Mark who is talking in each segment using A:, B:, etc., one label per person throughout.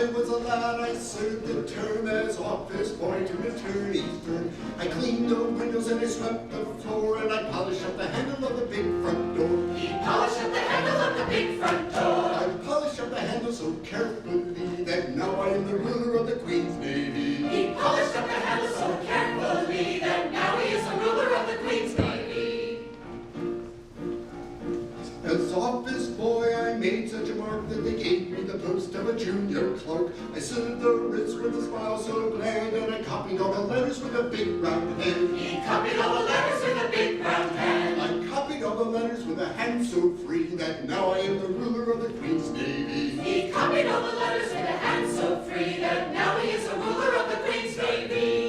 A: I was a lad, I served the term as office boy to attorney's firm. I cleaned the windows and I swept the floor, and I polished up the handle of the big front door.
B: He polished up the handle of the big front door.
A: I polished up the handle so carefully that now I am the ruler of the Queen's Navy.
B: He polished up the handle so carefully that now he is the ruler of the Queen's Navy.
A: As office boy, I made such a mark that they gave me the post of a junior clerk. I served the writs with a smile so bland, and I copied all the letters with a big round hand.
B: He copied all the letters with a big round hand.
A: I copied all the letters with a hand so free that now I am the ruler of the Queen's Navy.
B: He copied all the letters with a hand so free that now he is the ruler of the Queen's Navy.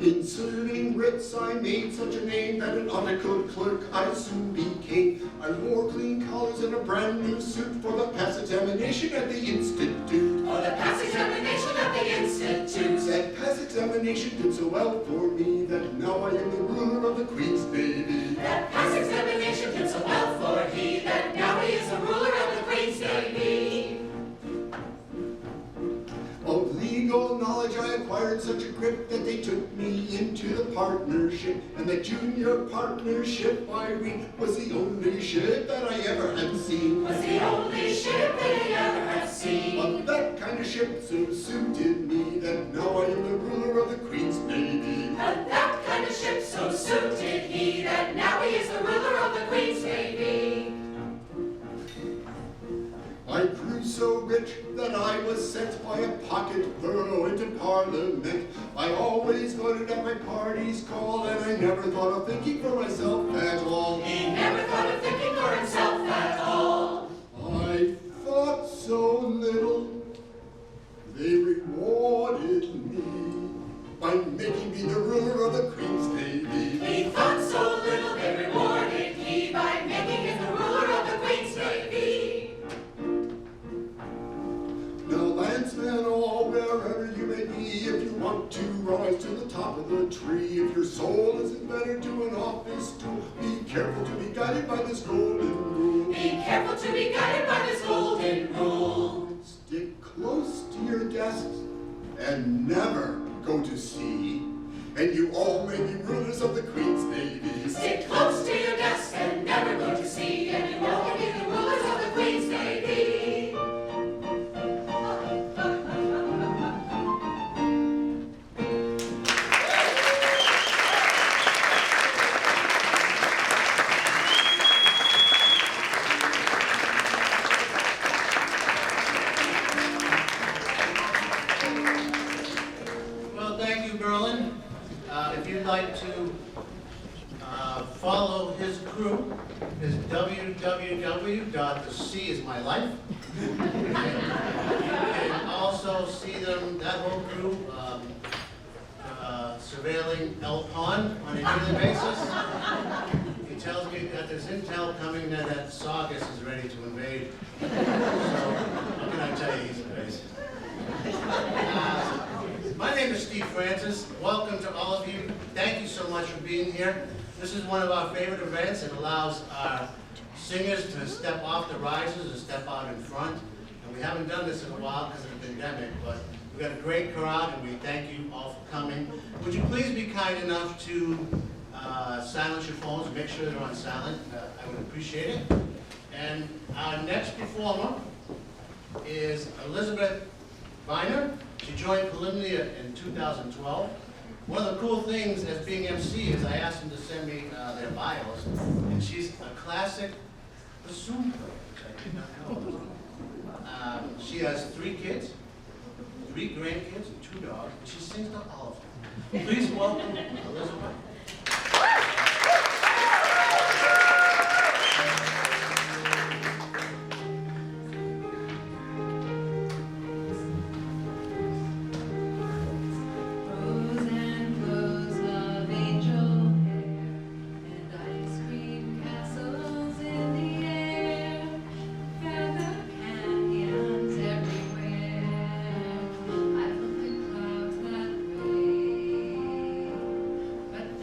A: In serving writs, I made such a name that an honor-code clerk I soon became. I wore clean collars and a brand new suit for the pass examination at the Institute.
B: For the pass examination at the Institute.
A: That pass examination did so well for me that now I am the ruler of the Queen's Navy.
B: That pass examination did so well for he that now he is the ruler of the Queen's Navy.
A: Of legal knowledge I acquired such a grip that they took me into the partnership. And the junior partnership I read was the only ship that I ever had seen.
B: Was the only ship that he ever had seen.
A: But that kind of ship so suited me that now I am the ruler of the Queen's Navy.
B: But that kind of ship so suited he that now he is the ruler of the Queen's Navy.
A: I grew so rich that I was sent by a pocket borough into Parliament. I always voted at my party's call, and I never thought of thinking for myself at all.
B: He never thought of thinking for himself at all.
A: I thought so little, they rewarded me by making me the ruler of the Queen's Navy.
B: He thought so little, they rewarded he by making him the ruler of the Queen's Navy.
A: Now, landsmen all, wherever you may be, if you want to rise to the top of the tree, if your soul isn't better to an office stool, be careful to be guided by this golden rule.
B: Be careful to be guided by this golden rule.
A: Stick close to your desks and never go to sea, and you all may be rulers of the Queen's Navy.
B: Stick close to your desk and never go to sea, and you all will be the rulers of the Queen's Navy.
C: If you'd like to follow his crew, is www.theseaismylife. You can also see them, that whole crew, surveilling El Pond on a daily basis. He tells me that there's intel coming that Saugus is ready to invade. So, what can I tell you? He's crazy. My name is Steve Francis. Welcome to all of you. Thank you so much for being here. This is one of our favorite events. It allows our singers to step off the risers and step out in front. And we haven't done this in a while because of the pandemic, but we've got a great crowd and we thank you all for coming. Would you please be kind enough to silence your phones and make sure they're on silent? I would appreciate it. And our next performer is Elizabeth Viner. She joined Polymnia in 2012. One of the cool things as being MC is I asked them to send me their bios, and she's a classic bassoon player, which I did not know. She has 3 kids, 3 grandkids, and 2 dogs, and she sings to all of them. Please welcome Elizabeth.
D: But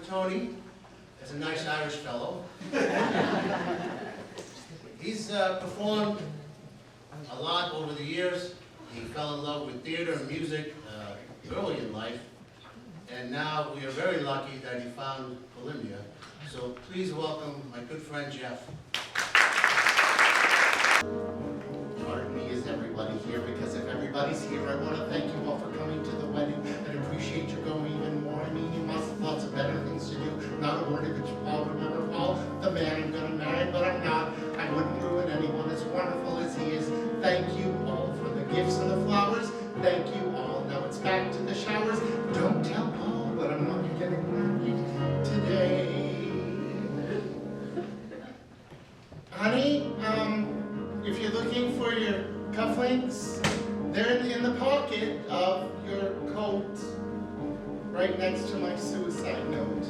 C: Tony is a nice Irish fellow. He's performed a lot over the years. He fell in love with theater and music early in life, and now we are very lucky that he found Polymnia. So please welcome my good friend Jeff.
D: Pardon me, is everybody here? Because if everybody's here, I want to thank you all for coming to the wedding. I'd appreciate you going even more. I mean, you must have lots of better things to do. Not a word of it, Paul. Remember, Paul, the man I'm going to marry, but I'm not. I wouldn't ruin anyone as wonderful as he is. Thank you all for the gifts and the flowers. Thank you all. Now it's back to the showers. Don't tell Paul, but I'm not getting married today. Honey, if you're looking for your cufflinks, they're in the pocket of your coat, right next to my suicide note.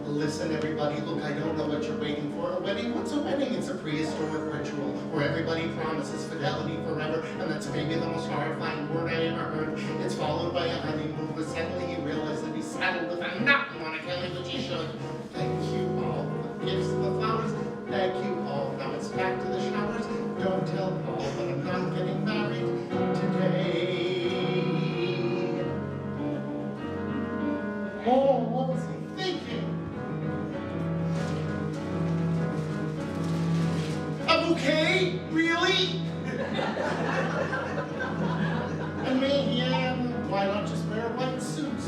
D: Listen, everybody, look, I don't know what you're waiting for. A wedding? What's a wedding? It's a prehistoric ritual where everybody promises fidelity forever, and that's maybe the most horrifying word I ever heard. It's followed by a honeymoon, but suddenly you realize that he's saddled with a knot and want to kill him, but he should. Thank you all for the gifts and the flowers. Thank you all. Now it's back to the showers. Don't tell Paul, but I'm not getting married today. Oh, what was he thinking? A bouquet? Really? I mean, yeah, why not just wear a white suit?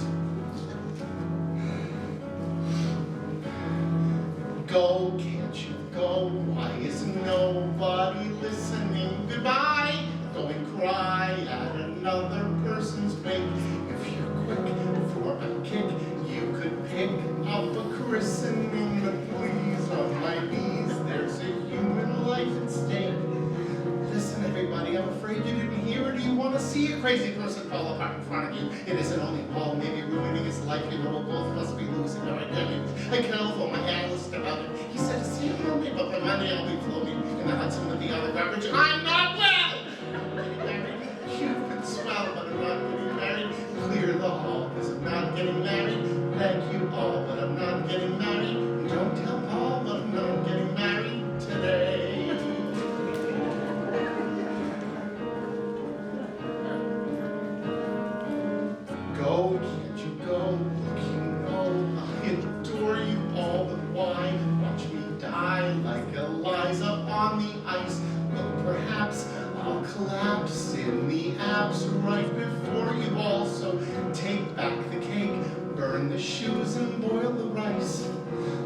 D: Go, can't you go? Why is nobody listening? Goodbye! Go and cry at another person's wake. If you're quick for a kick, you could pick up a christening. But please, on my knees, there's a human life at stake. Listen, everybody, I'm afraid you didn't hear it. Do you want to see a crazy person fall apart in front of you? It isn't only Paul, maybe ruining his life. You know, both must be losing our identities. I telephoned my analyst about it. He said to see him Monday, but by Monday I'll be floating in the Hudson with the other garbage. I'm not well! I'm getting married. You've been swell, but I'm not getting married. Clear the hall, because I'm not getting married. Thank you all, but I'm not getting married. Don't tell Paul, but I'm not getting married today. Go, can't you go? Look, you know, I adore you all, but why watch me die like Eliza on the ice? Well, perhaps I'll collapse in the abs right before you all. So take back the cake, burn the shoes, and boil the rice.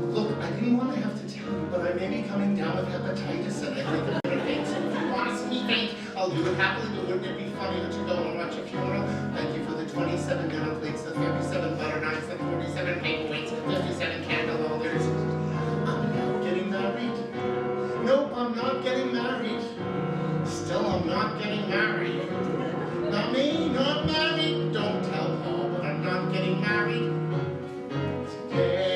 D: Look, I didn't want to have to tell you, but I may be coming down with hepatitis, and I think I'm gonna faint. So if you want to see me faint, I'll do it happily, but wouldn't it be funnier to go and watch a funeral? Thank you for the 27 dinner plates, the 37 butter knives, the 47 paperweights, 57 candle holders. I'm not getting married. Nope, I'm not getting married. Still, I'm not getting married. Not me, not married. Don't tell Paul, but I'm not getting married today.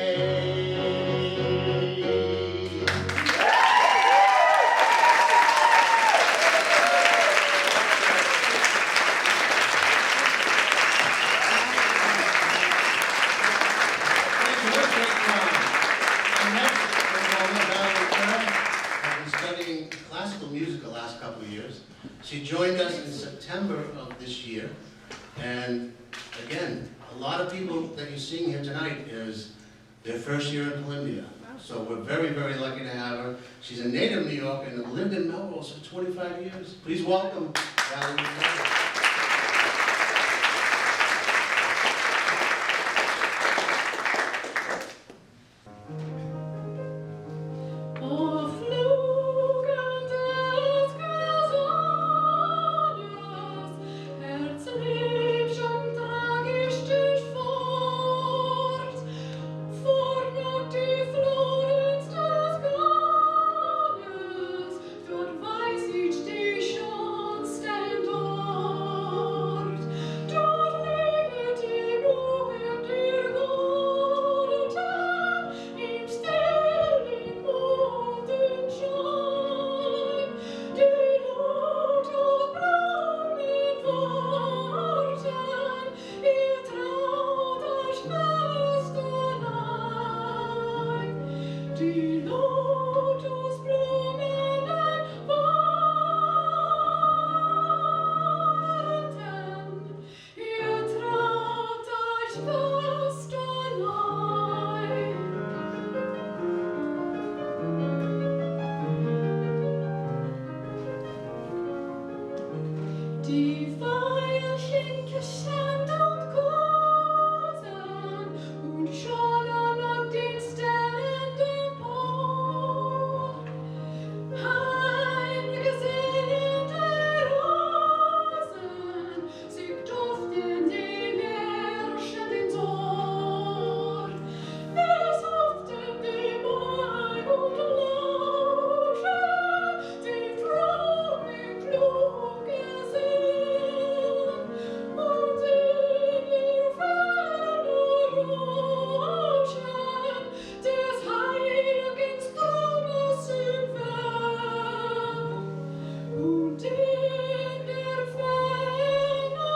C: She joined us in September of this year, and again, a lot of people that you're seeing here tonight is their first year in Polymnia. So we're very, very lucky to have her. She's a native of New York and lived in Melrose for 25 years. Please welcome Valerie.
B: Dort weiß ich dich schon, stand dort.
E: Die Veilchen Sand und Gosen und Schalen ab den sterrenden Pol. Heimgesinnte Rosen, sie duften dem herrschenden Tor. Es hofften die Mai und Lauschen, die frohen kluge Sinn. Und in der Ferne Rauschen des heiligen Stromes im Wellen. Und in der Ferne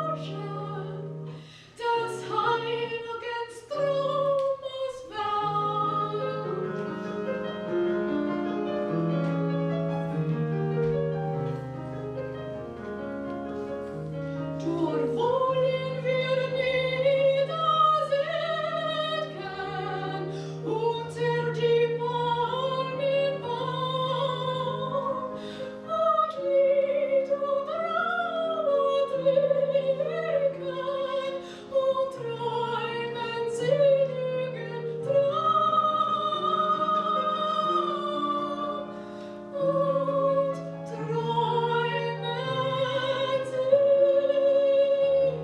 E: Rauschen des heiligen Stromes Wellen. Dort wollen wir niedersinken unter die Palmenbaum und Lied und Traum trinken und träumen seligen Traum und träumen seligen Traum.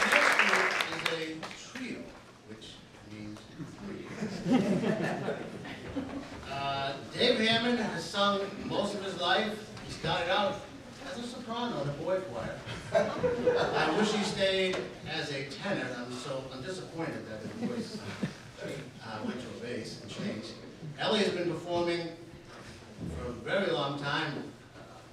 C: Next group is a trio, which means three. Dave Hammond has sung most of his life. He started out as a soprano in a boy choir. I wish he stayed as a tenor. I'm disappointed that his voice went to a bass and changed. Ellie has been performing for a very long time,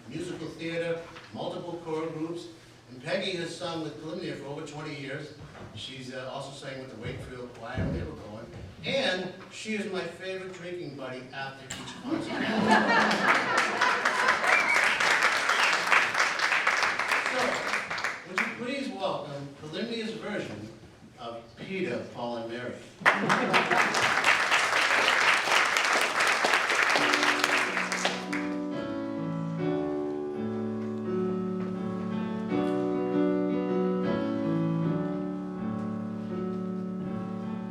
C: musical theater, multiple choral groups, and Peggy has sung with Polymnia for over 20 years. She's also sang with the Wakefield Choir when they were going, and she is my favorite drinking buddy after each concert. So, would you please welcome Polymnia's version of Peter, Paul, and Mary.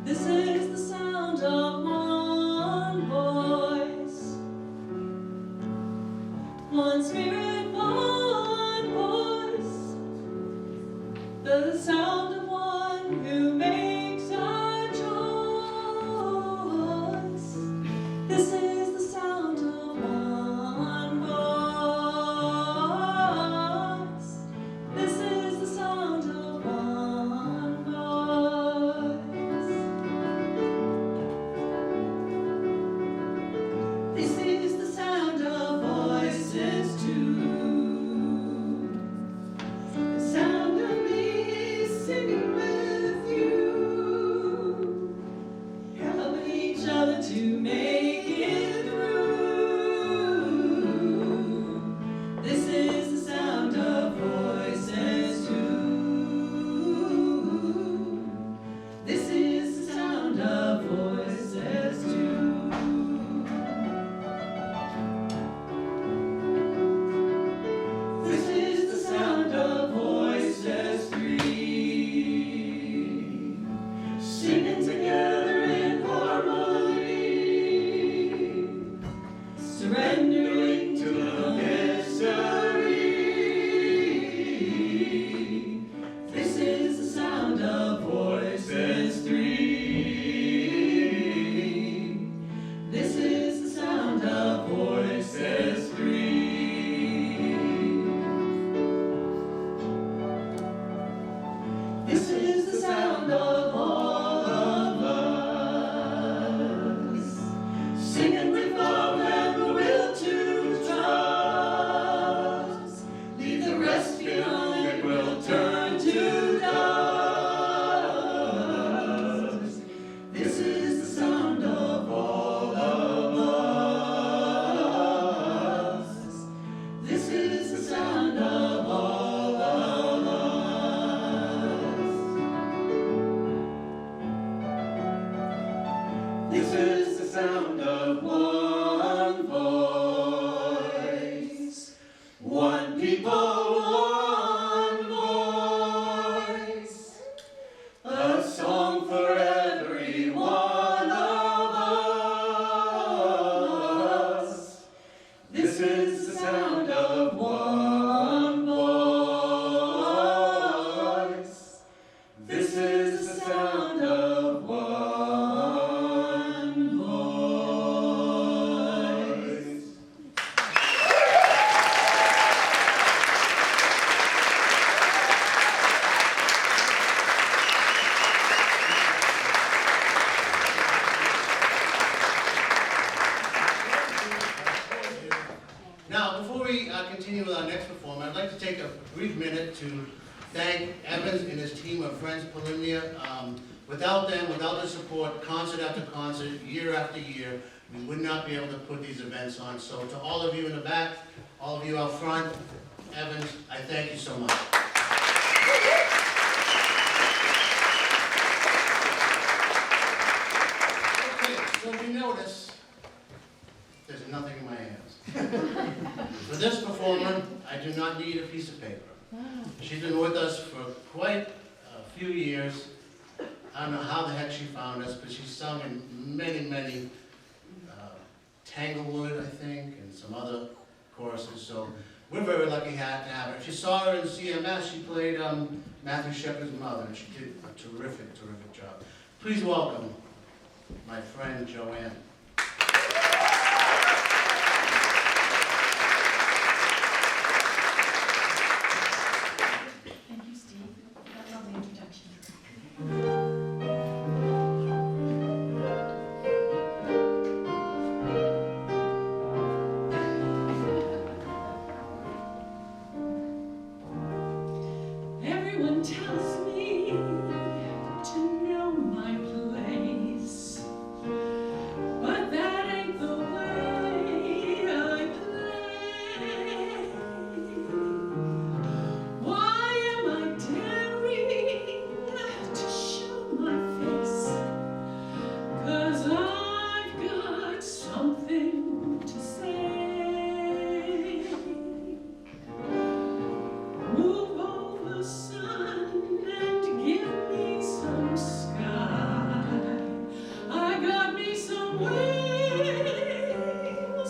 E: This is the sound of one voice, one spirit, one voice, the sound of one who makes a choice. This is the sound of one voice. This is the sound of one voice. This is the sound of voices to
C: Now, before we continue with our next performer, I'd like to take a brief minute to thank Evans and his team of friends, Polymnia. Without them, without their support, concert after concert, year after year, we would not be able to put these events on. So to all of you in the back, all of you out front, Evans, I thank you so much. Okay, so if you notice, there's nothing in my hands. For this performer, I do not need a piece of paper. She's been with us for quite a few years. I don't know how the heck she found us, but she's sung in many Tanglewood, I think, and some other choruses. So we're very lucky to have her. If you saw her in CMS, she played Matthew Shepard's mother, and she did a terrific job. Please welcome my friend Joanne.
E: Thank you, Steve. That lovely introduction. Everyone tells me to know my place, but that ain't the way I play. Why am I daring to show my face? 'Cause I've got something to say. Move over, sun, and give me some sky. I got me some wings,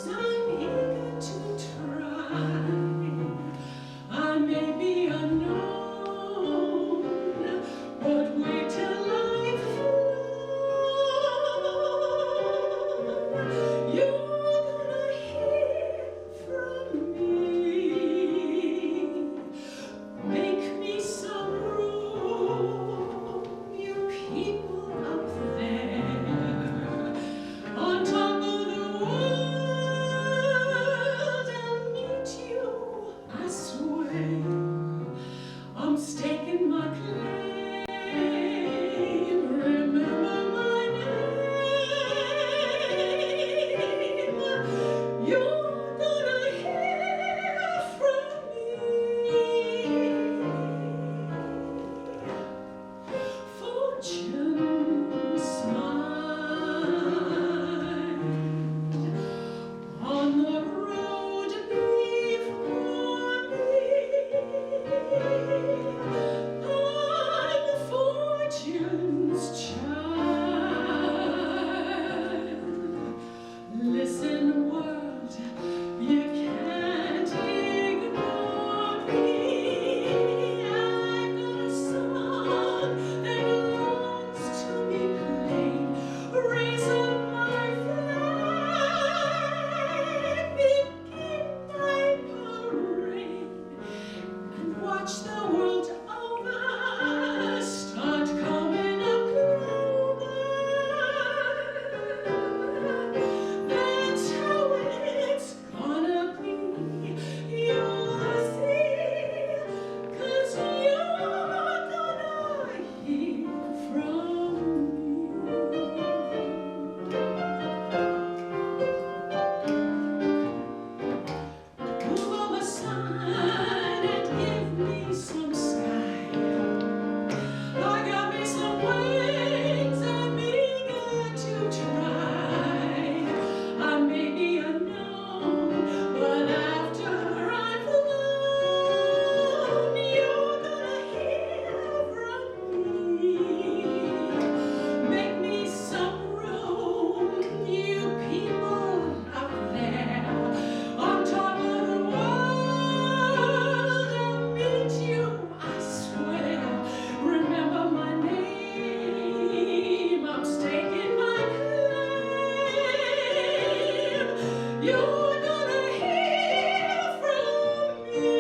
E: I'm eager to try. I may be unknown, but wait till I flown. You're gonna hear from me. Make me some room, you people up there. On top of the world, I'll meet you, I swear. I'm staking my claim. Remember my name. You're gonna hear from me. Fortune smiled on the road before me. I'm fortune's child. Listen, world, you can't ignore me. I've got a song that longs to be played. Raise up my flag, begin my parade, and watch the world over start coming up closer. That's how it's gonna be. You'll see, 'cause you're gonna hear from me. Move over, sun, and give me some sky. I got me some wings, I'm eager to try. I may be unknown, but after I'm flown, you're gonna hear from me. Make me some room, you people up there. On top of the world, I'll meet you, I swear. Remember my name, I'm staking my claim. You're gonna hear from me.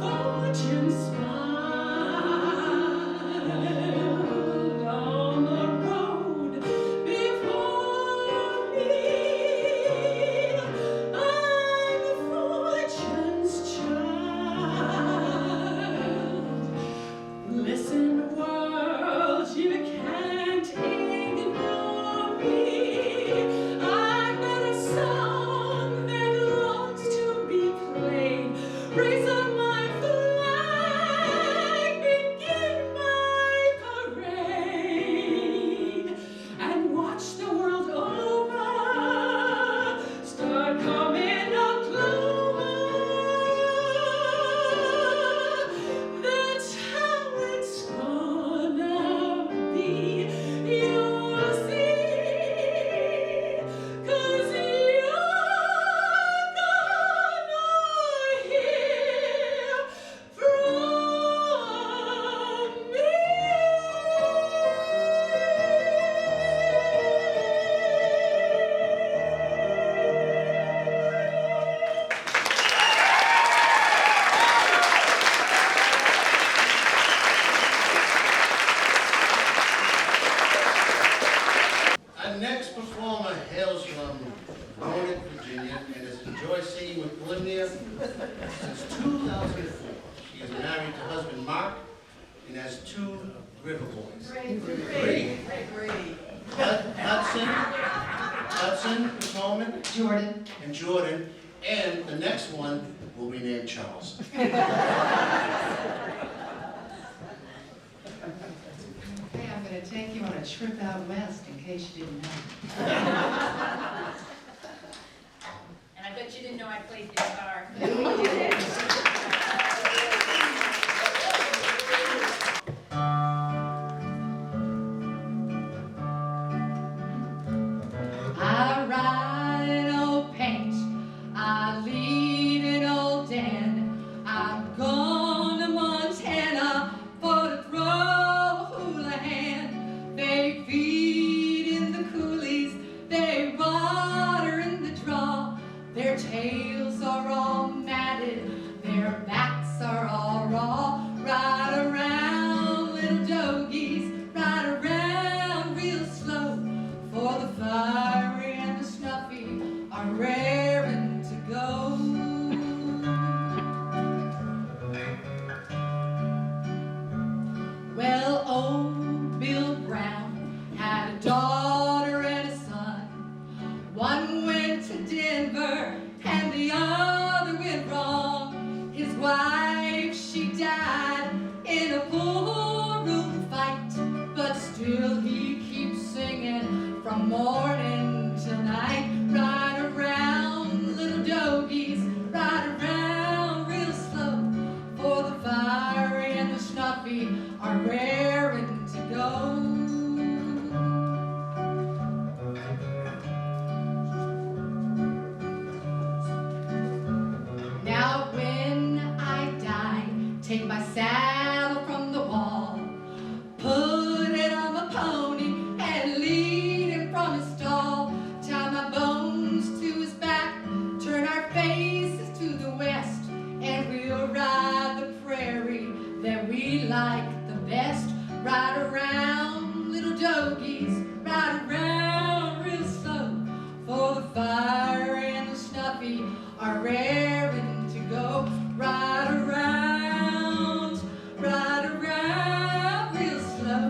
E: Fortune smiled on the road before me.
C: next performer hails from Roanoke, Virginia, and has enjoyed singing with Polymnia since 2004. She is married to husband Mark and has 2 river boys. Brady. Hudson, Potomac,
F: Jordan.
C: and Jordan, and the next one will be named Charles.
F: Hey, I'm going to take you on a trip out west in case you didn't know.
B: And I bet you didn't know I played guitar.
E: I ride an old paint, I lead an old den. I'm gone to Montana for to throw a houlihan. They feed in the coulees, they water in the draw. Their tails are all matted, their backs are all raw. Ride around, little doggies, ride around real slow, for the fiery and the snuffy are raring to go. Well, old Bill Brown had a daughter and a son. One went to Denver and the other went wrong. His wife, she died in a four-room fight, but still he keeps singing from morning till night. Ride around, little doggies, ride around real slow, for the fiery and the snuffy are raring to go. Now when I die, take my saddle from the wall, put it on my pony and lead him from his stall. Tie my bones to his back, turn our faces to the west, and we'll ride the prairie that we like the best. Ride around, little doggies, ride around real slow, for the fire and the snuffy are raring to go. Ride around real slow,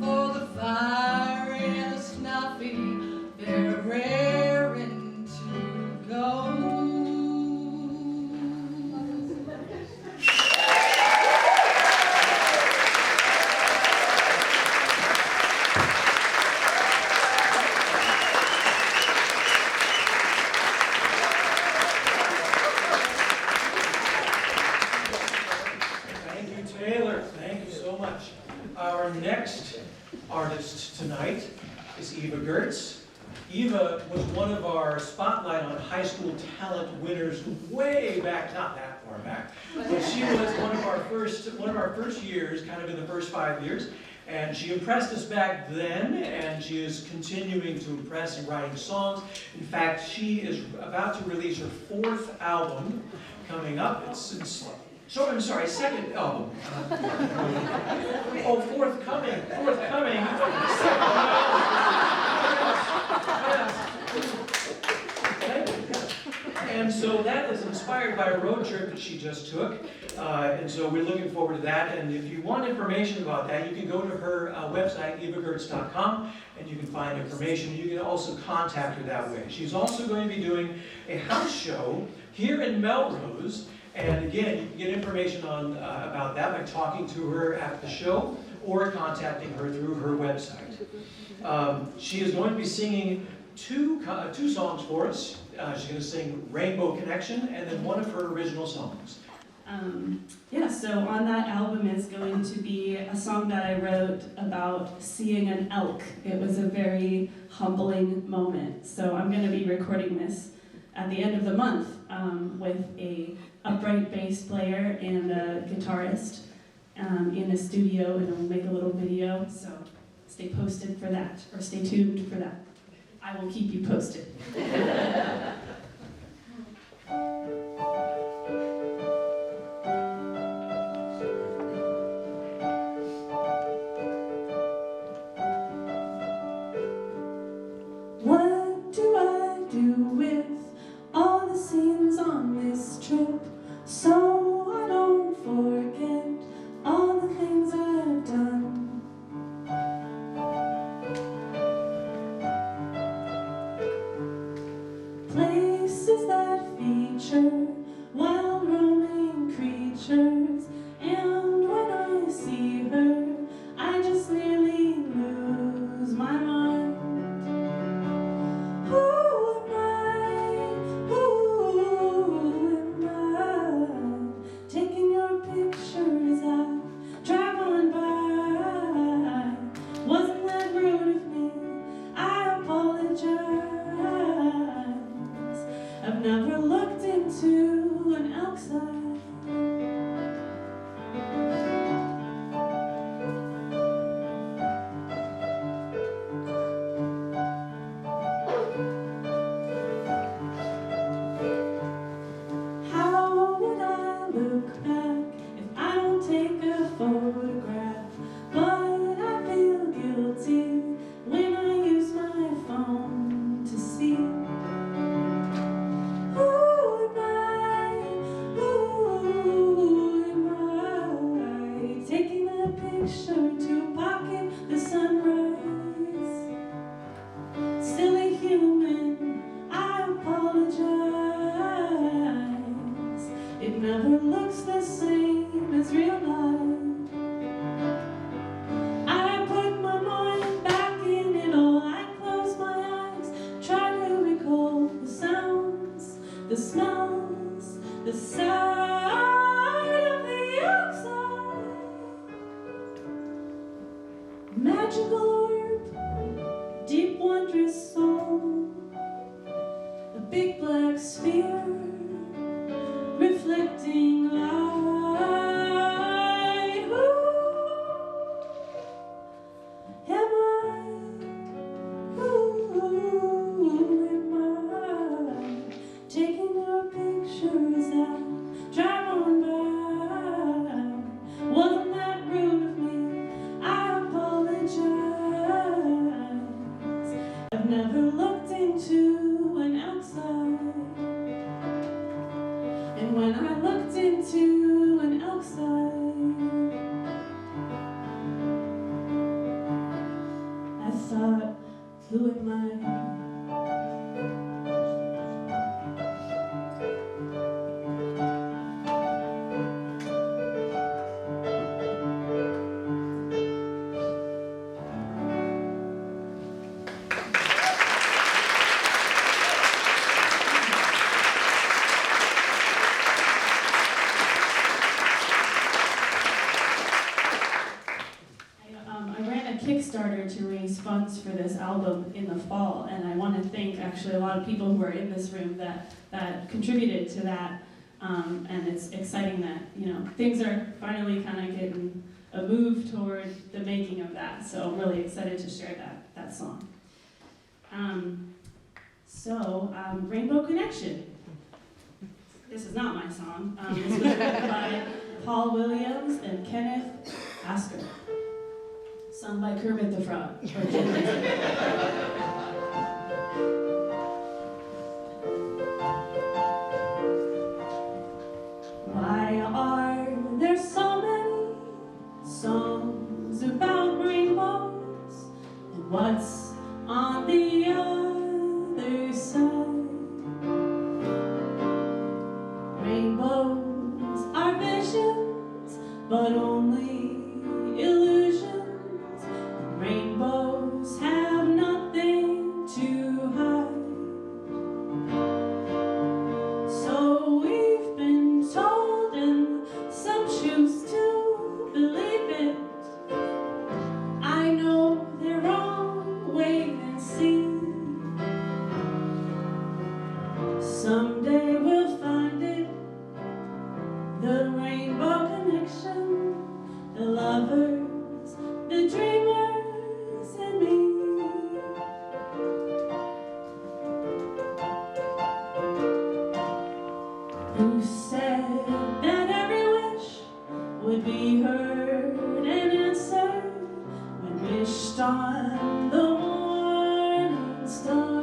E: for the fire and the snuffy, they're raring to go.
G: Thank you, Taylor. Thank you so much. Our next artist tonight is Eva Gertz. Eva was one of our Spotlight on High School Talent winners way back, not that far back, but she was one of our first years, kind of in the first 5 years, and she impressed us back then, and she is continuing to impress in writing songs. In fact, she is about to release her 4th album coming up. Second album. Oh, forthcoming. And so that is inspired by a road trip that she just took. And so we're looking forward to that. And if you want information about that, you can go to her website, evagertz.com, and you can find information. You can also contact her that way. She's also going to be doing a house show here in Melrose. And again, you can get information on about that by talking to her after the show or contacting her through her website. She is going to be singing two songs for us. She's going to sing Rainbow Connection and then one of her original songs.
H: So on that album is going to be a song that I wrote about seeing an elk. It was a very humbling moment. So I'm going to be recording this at the end of the month with a upright bass player and a guitarist in a studio, and I'll make a little video. So stay posted for that, or stay tuned for that. I will keep you posted. scenes on this trip, so I don't forget all the things I've done. Places that feature wild roaming creatures, and when I see her, I just nearly lose my mind. Who am I? Who am I? Taking your pictures, I drive on by. Wasn't that rude of me? I apologize. I've never looked into an elk's eye. How would I look back if I don't take a photograph? But I feel guilty when I use my phone to see. Who am I? Who am I? Taking a picture to pocket the sunrise. Silly human, I apologize. It never looks the same as real life. I put my mind back in it all. I close my eyes, try to recall the sounds, the smells, the sound of the outside. Magical orb, deep wondrous soul, a big black sphere reflecting light. Who am I? Who am I? Taking your pictures, I drive on by. Wasn't that rude of me? I apologize. I've never looked into an outside. And when I looked into an outside, I thought, who am I? I ran a Kickstarter to raise funds for this album in the fall, and I want to thank actually a lot of people who are in this room that contributed to that. And it's exciting that things are finally kind of getting a move toward the making of that. So I'm really excited to share that song. Rainbow Connection. This is not my song. This was written by Paul Williams and Kenneth Asker. Sung by Kermit the Frog. Why are there so many songs about rainbows? And what's on the other side? Rainbows are visions, but only illusions. Rainbows have nothing to hide. So we've been told, and some choose to believe it. I know they're wrong, wait and see. Someday we'll find it, the rainbow connection, the lovers, the dreamers, and me. Who said that every wish would be heard and answered when wished on the morning star?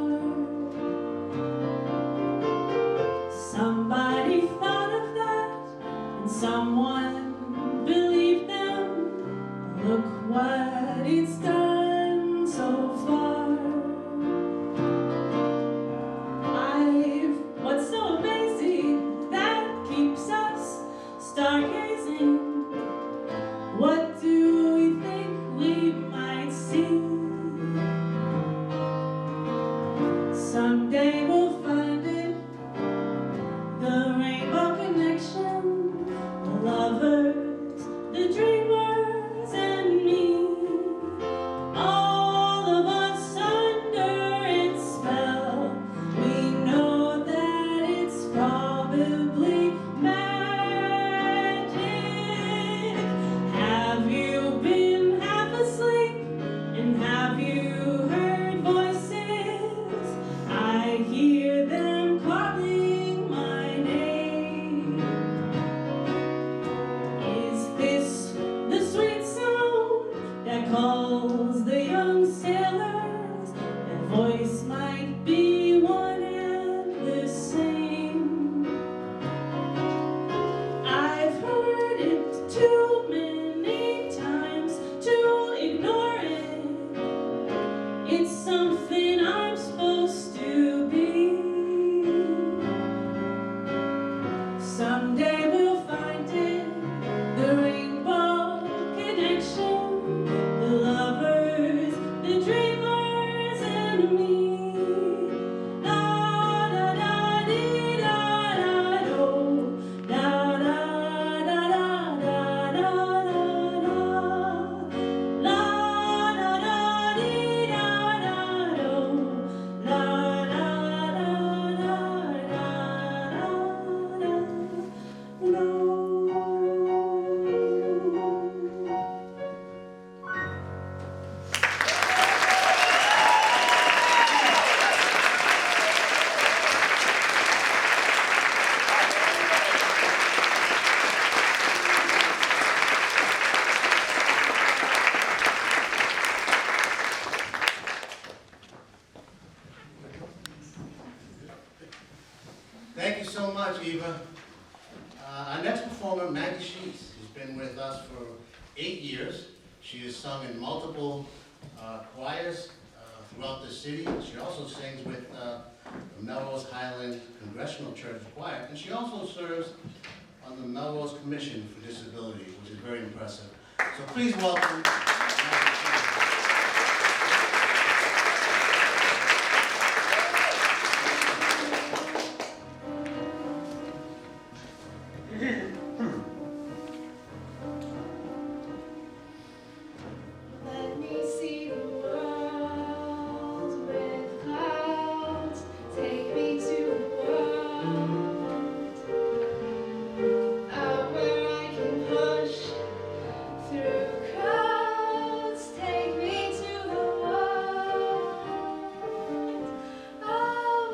H: Someday we'll find it, the rainbow connection, the lovers, the dreamers, and me. All of us under its spell. We know that it's probably magic. Have you been half asleep? And have you heard voices? I hear them calling my name. Is this the sweet sound that calls the young sailors? That voice might be one and the same. I've heard it too many times to ignore it. It's something I'm supposed to be. Someday we'll find it, the rainbow connection, the lovers, the dreamers, and me. La da da dee da da do, da da da da da da da. La da da dee da da do, la da da da da da da.
C: Thank you so much, Eva. Our next performer, Maggie Sheets, has been with us for 8 years. She has sung in multiple choirs throughout the city. She also sings with the Melrose Highland Congressional Church Choir, and she also serves on the Melrose Commission for Disability, which is very impressive. So please welcome Maggie Sheets.
I: Let me see the world with clouds. Take me to the world out where I can push through crowds. Take me to the world, a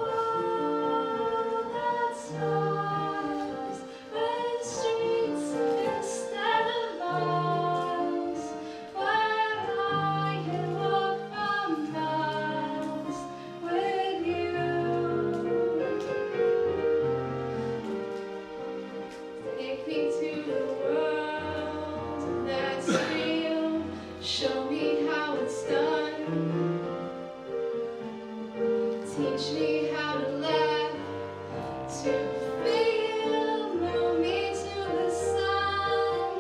I: world that smiles with streets instead of miles, where I can walk for miles with you. Take me to the world that's real. Show me how it's done. Teach me how to laugh, to feel. Move me to the sun.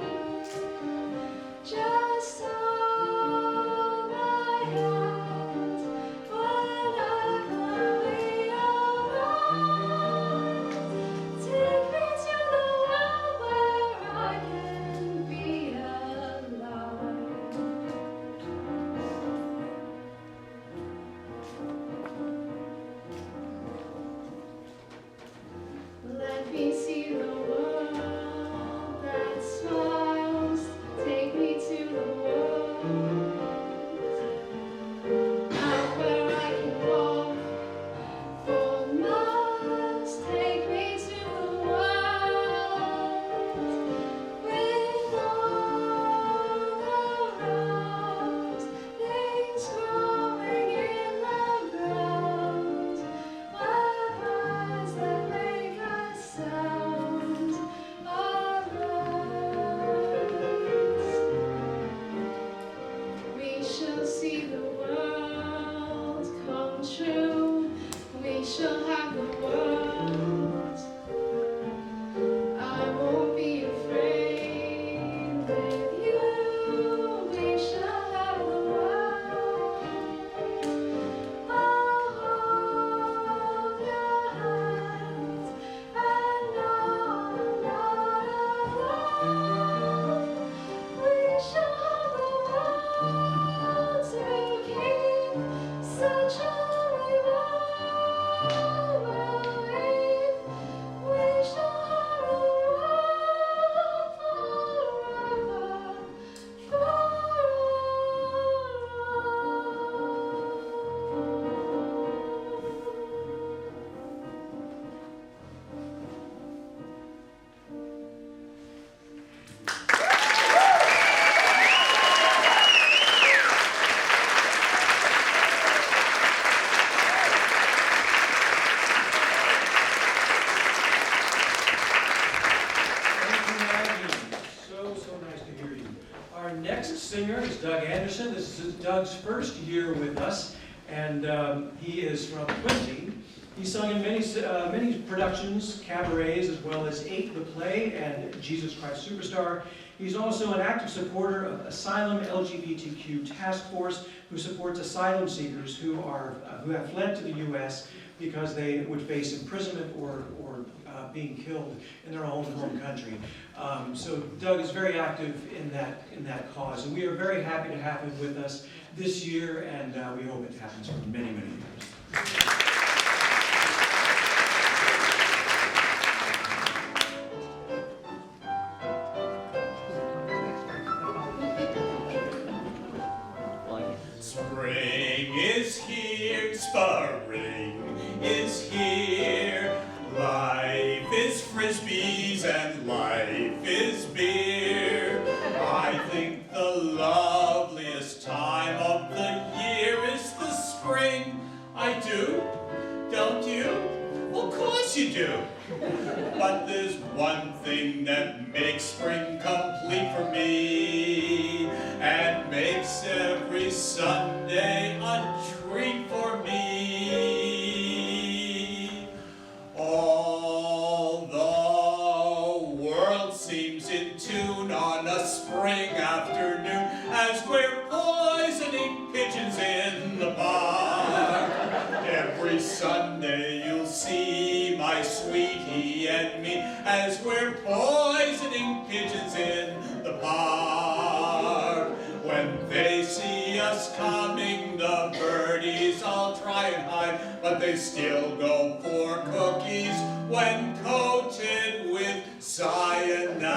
I: Just hold my hand whenever we arrive. Take me to the world where I can be alive. Let me see the world that smiles. Take me to the world out where I can walk for miles. Take me to the world with all around, things growing in the ground, words that make us sound our we shall see the world come true. We shall have the world. I won't be afraid with you. We shall have the world. I'll
G: Doug Anderson. This is Doug's first year with us, and he is from Quincy. He's sung in many productions, cabarets, as well as 8 the Play and Jesus Christ Superstar. He's also an active supporter of Asylum LGBTQ Task Force, who supports asylum seekers who have fled to the U.S. because they would face imprisonment or being killed in their own home country. So Doug is very active in that cause, and we are very happy to have him with us this year, and we hope it happens for many, many years.
J: Spring is here, spring is here. Life is frisbees and life is beer. I think the loveliest time of the year is the spring. I do, don't you? Well, of course you do. But there's one thing that makes spring complete for me, and makes every Sunday a treat for me. All the world seems in tune on a spring afternoon as we're poisoning pigeons in the park. Every Sunday you'll see my sweetie and me as we're poisoning pigeons in the park. When they see us coming, the birdies all try and hide, but they still go for cookies when coated with cyanide.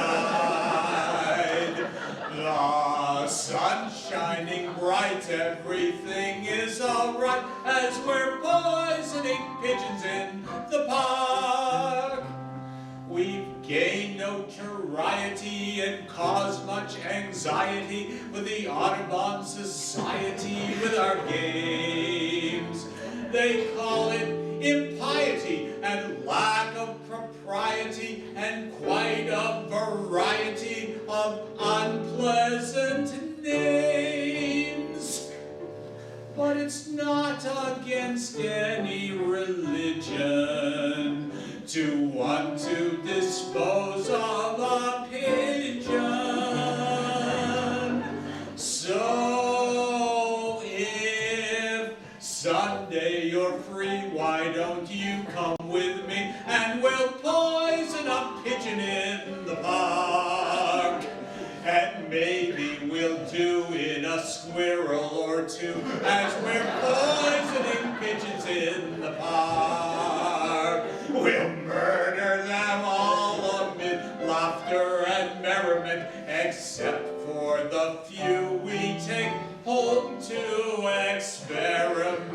J: The sun's shining bright, everything is alright as we're poisoning pigeons in the park. We've gained notoriety and caused much anxiety with the Audubon Society with our games. They call it impiety and lack of propriety and quite a variety of unpleasant names. But it's not against any religion to want to dispose of a pigeon. So if Sunday you're free, why don't you come with me and we'll poison a pigeon in the park? And maybe we'll do in a squirrel or two as we're poisoning pigeons in the park. We'll murder them all amid laughter and merriment, except for the few we take home to experiment.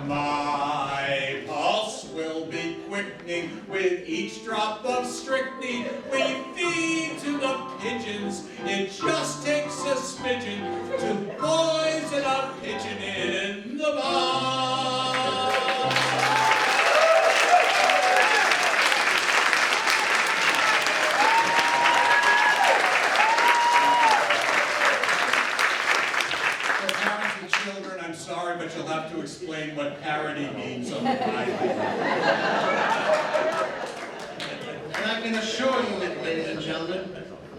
J: My pulse will be quickening with each drop of strychnine we feed to the pigeons. It just takes a smidgen to poison a pigeon in the barn. Children, I'm sorry, but you'll have to explain what parody means on the Bible.
C: And I can assure you, ladies and gentlemen,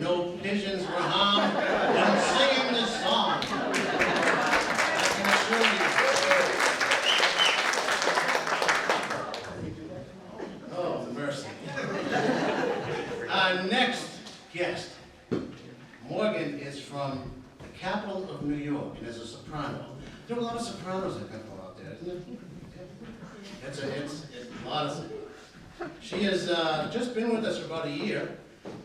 C: no pigeons were harmed when singing this song. I can assure you. Oh, mercy. Our next guest, Morgan, is from the capital of New York, and is a soprano. There are a lot of sopranos that come out there, isn't it? It's a lot of. She has just been with us for about a year,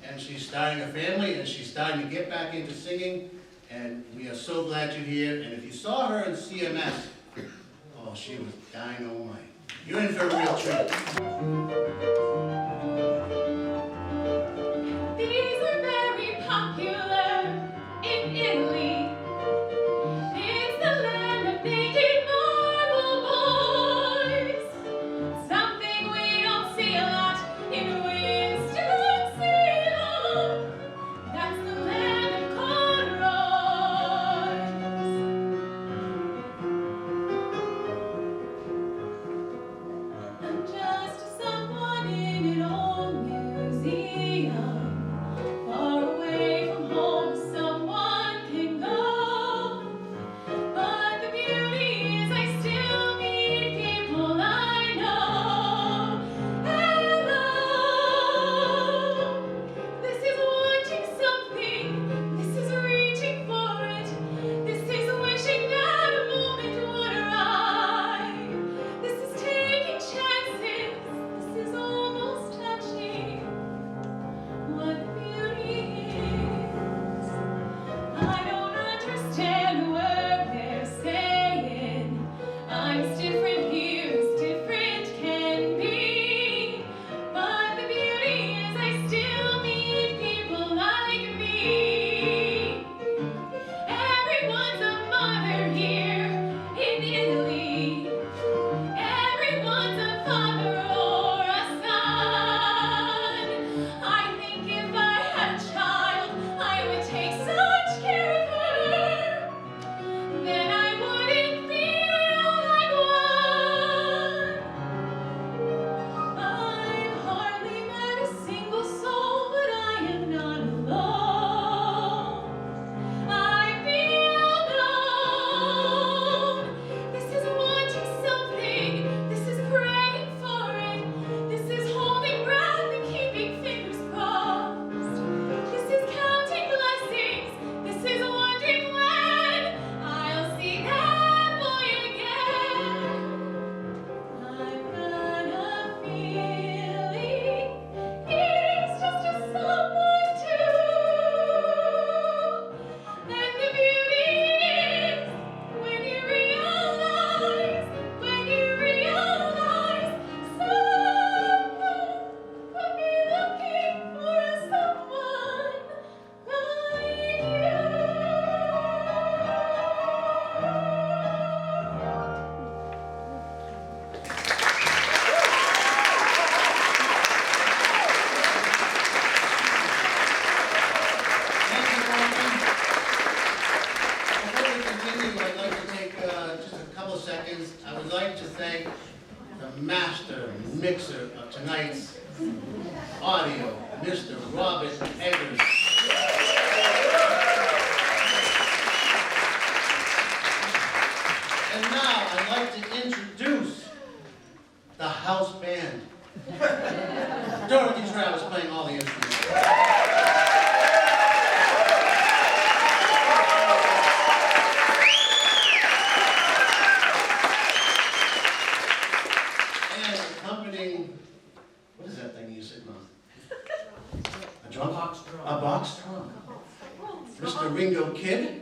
C: and she's starting a family, and she's starting to get back into singing, and we are so glad you're here. And if you saw her in CMS, oh, she was dynamite. You're in for a real treat.
I: These are very popular in Italy. It's the land of naked marble boys. Something we don't see a lot in Winston-Salem. That's the land of corn
C: seconds, I would like to thank the master mixer of tonight's audio, Mr. Robert Eggers. And now I'd like to introduce the house band. Dorothy Travis playing all the instruments. And accompanying, what is that thing you're sitting on? A drum?
G: Box drum.
C: A box drum. Mr. Ringo Kid.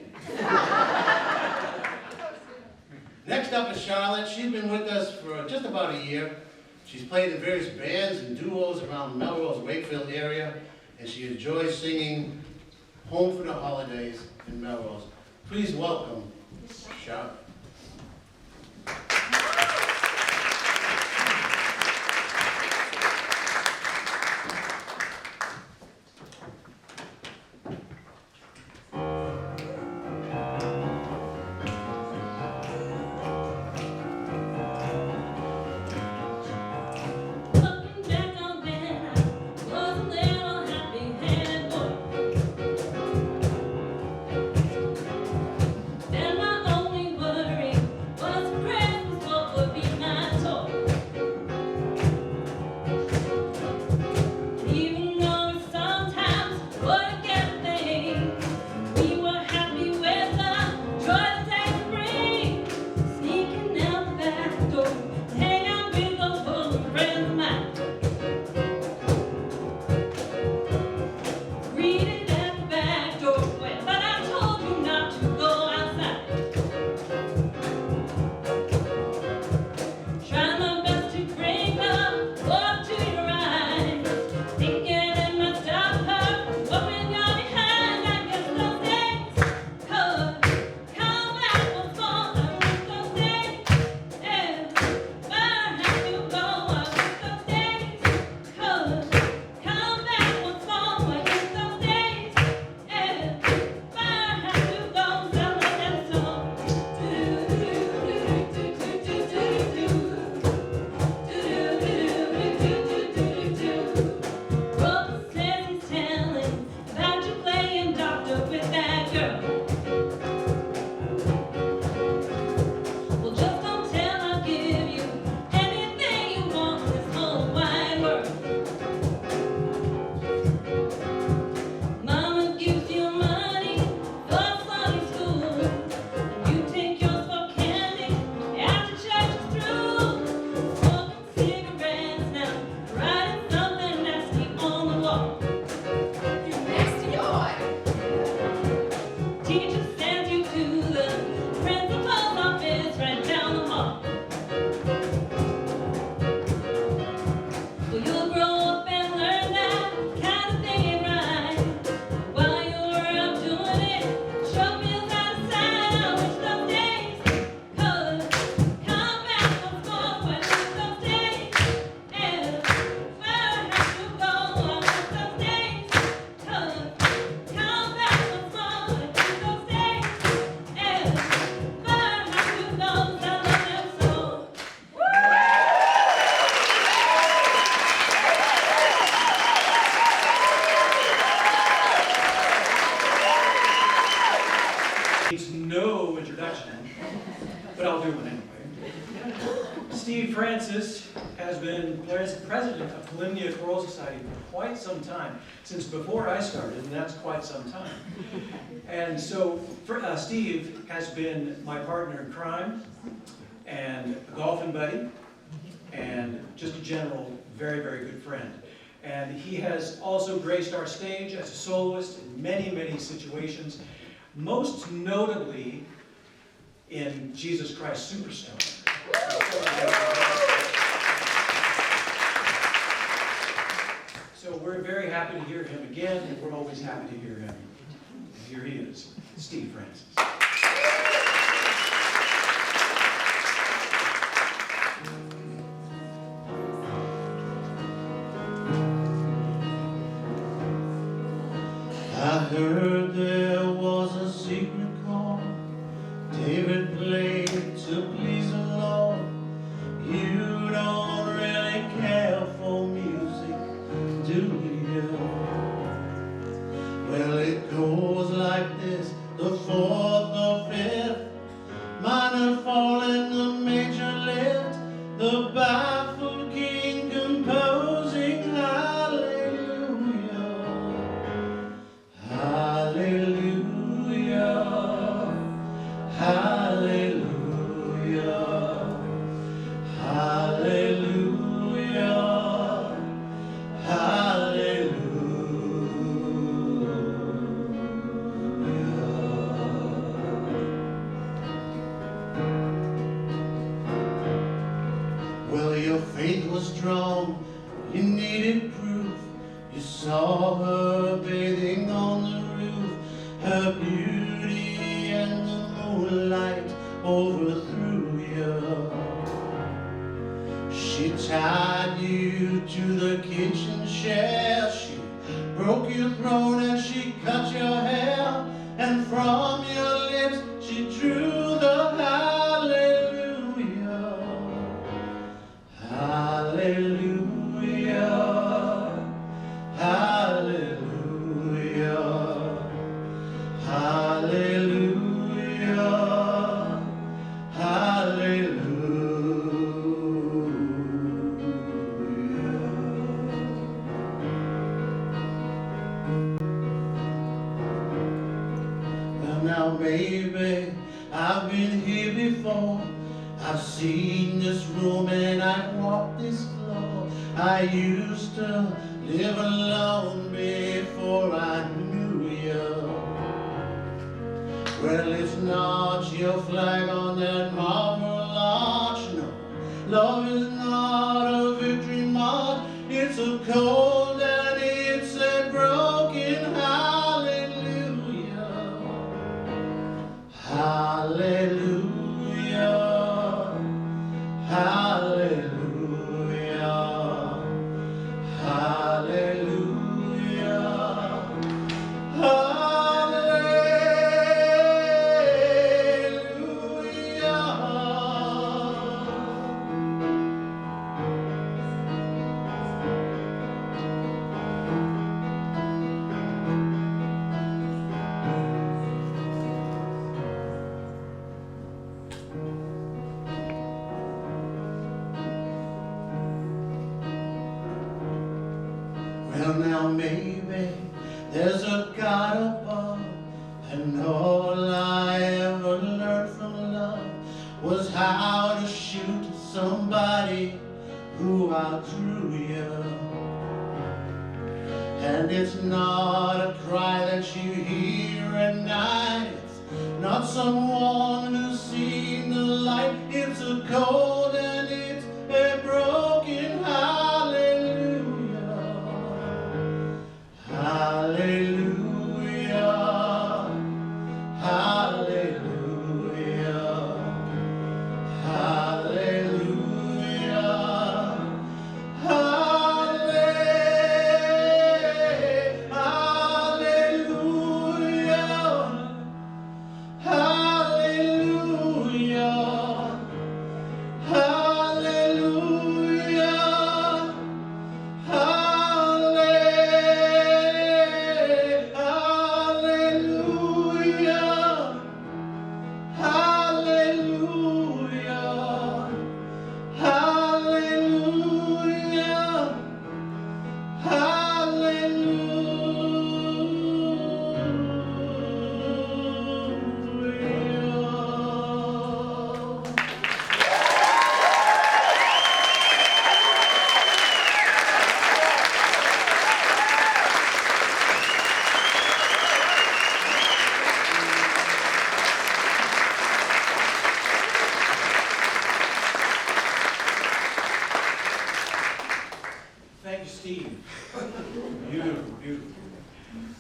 C: Next up is Charlotte. She's been with us for just about a year. She's played in various bands and duos around the Melrose, Wakefield area, and she enjoys singing Home for the Holidays in Melrose. Please welcome Charlotte.
I: Looking back on when I was a little happy-headed boy, then my only worry was Christmas, what would be my toy. Even though we sometimes wouldn't get a thing, we were happy with the joy the days bring. Sneaking out the back door, hang out with those old friends of mine. Greeted at the back doorway, but I told you not to go outside. Trying my best to bring the love to your eyes, thinking it might stop her, but when you're behind, I guess those days could come back once more. I wish those days ever had to go. I wish those days could come back once more. I guess those days ever had to go. So let that song Robert says he's telling about you playing doctor with that girl. Well, just don't tell, I'll give you anything you want in this whole wide world. Mama gives you money for Sunday school, and you take yours for candy after church is through. Smoking cigarettes now, writing something nasty on the wall. You nasty boy. Teacher sends you to the principal's office right down the hall. Well, you'll grow up and learn that kind of thing ain't right. While you're out doing it, sure feels out of sight. I wish those days could come back once more. I wish those days ever had to go. I wish those days could come back once more. I wish those days ever had to go. I love them so.
G: Needs no introduction, but I'll do one anyway. Steve Francis has been president of Polymnia Choral Society for quite some time, since before I started, and that's quite some time. And so Steve has been my partner in crime, and a golfing buddy, and just a general very, very good friend. And he has also graced our stage as a soloist in many, many situations, most notably in Jesus Christ Superstar. So we're very happy to hear him again, and we're always happy to hear him. And here he is, Steve Francis.
C: I heard there was a secret chord David played to please the Lord. your faith was strong, you needed proof. You saw her bathing on the roof, her beauty and the moonlight overthrew you. She tied you to the kitchen chair, she broke your throat and she cut your hair, and from your lips she drew the hallelujah. Hallelujah. Hallelujah. Hallelujah. Hallelujah. Well, now maybe I've been here before. I've seen this room and I've walked this floor. I used to live alone before I knew you. Well, it's not your flag on that marble arch, no. Love is not a victory march. It's a cold and it's a broken hallelujah. Hallelujah. Hallelujah. Hallelujah. Well, now maybe there's a God above, and all I ever learned from love was how to shoot somebody who outdrew you. And it's not a cry that you hear at night, it's not someone who's seen the light, it's a cold and it's a broken hallelujah. Hallelujah. Hallelujah. Hallelujah.
G: Thank you, Steve. Beautiful, beautiful.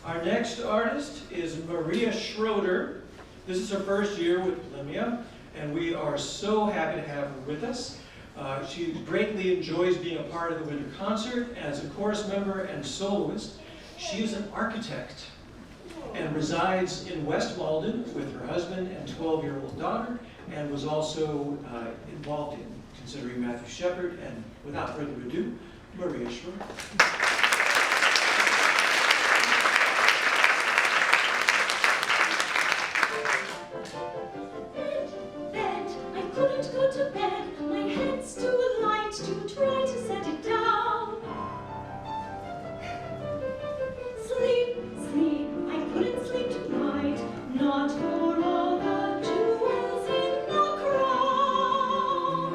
G: Our next artist is Maria Schroeder. This is her first year with Polymnia, and we are so happy to have her with us. She greatly enjoys being a part of the winter concert as a chorus member and soloist. She is an architect and resides in West Malden with her husband and 12-year-old daughter, and was also involved in considering Matthew Shepard. And without further ado, Maria Schroeder.
I: Bed, I couldn't go to bed. My head's too light to try to set it down. Sleep, sleep, I couldn't sleep tonight. Not for all the jewels in the crown.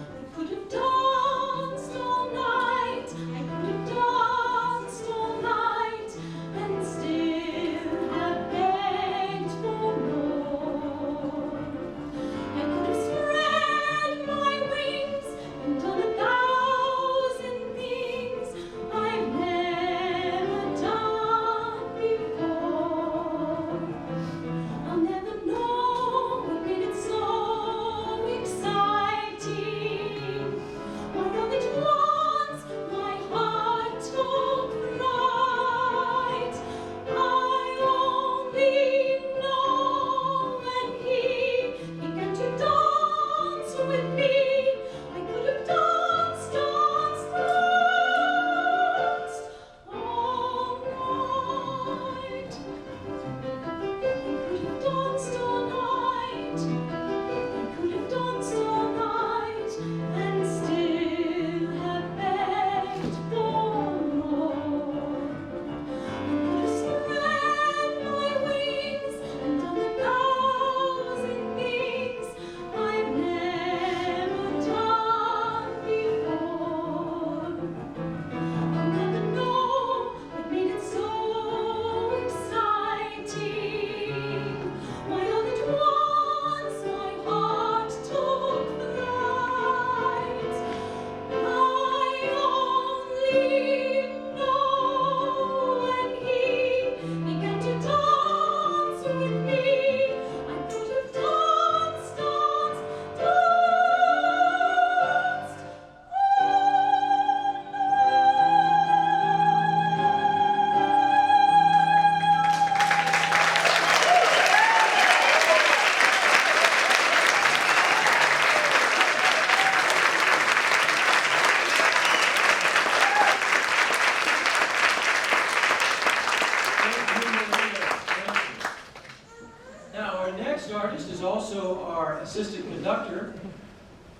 I: I could have danced all night. I could have danced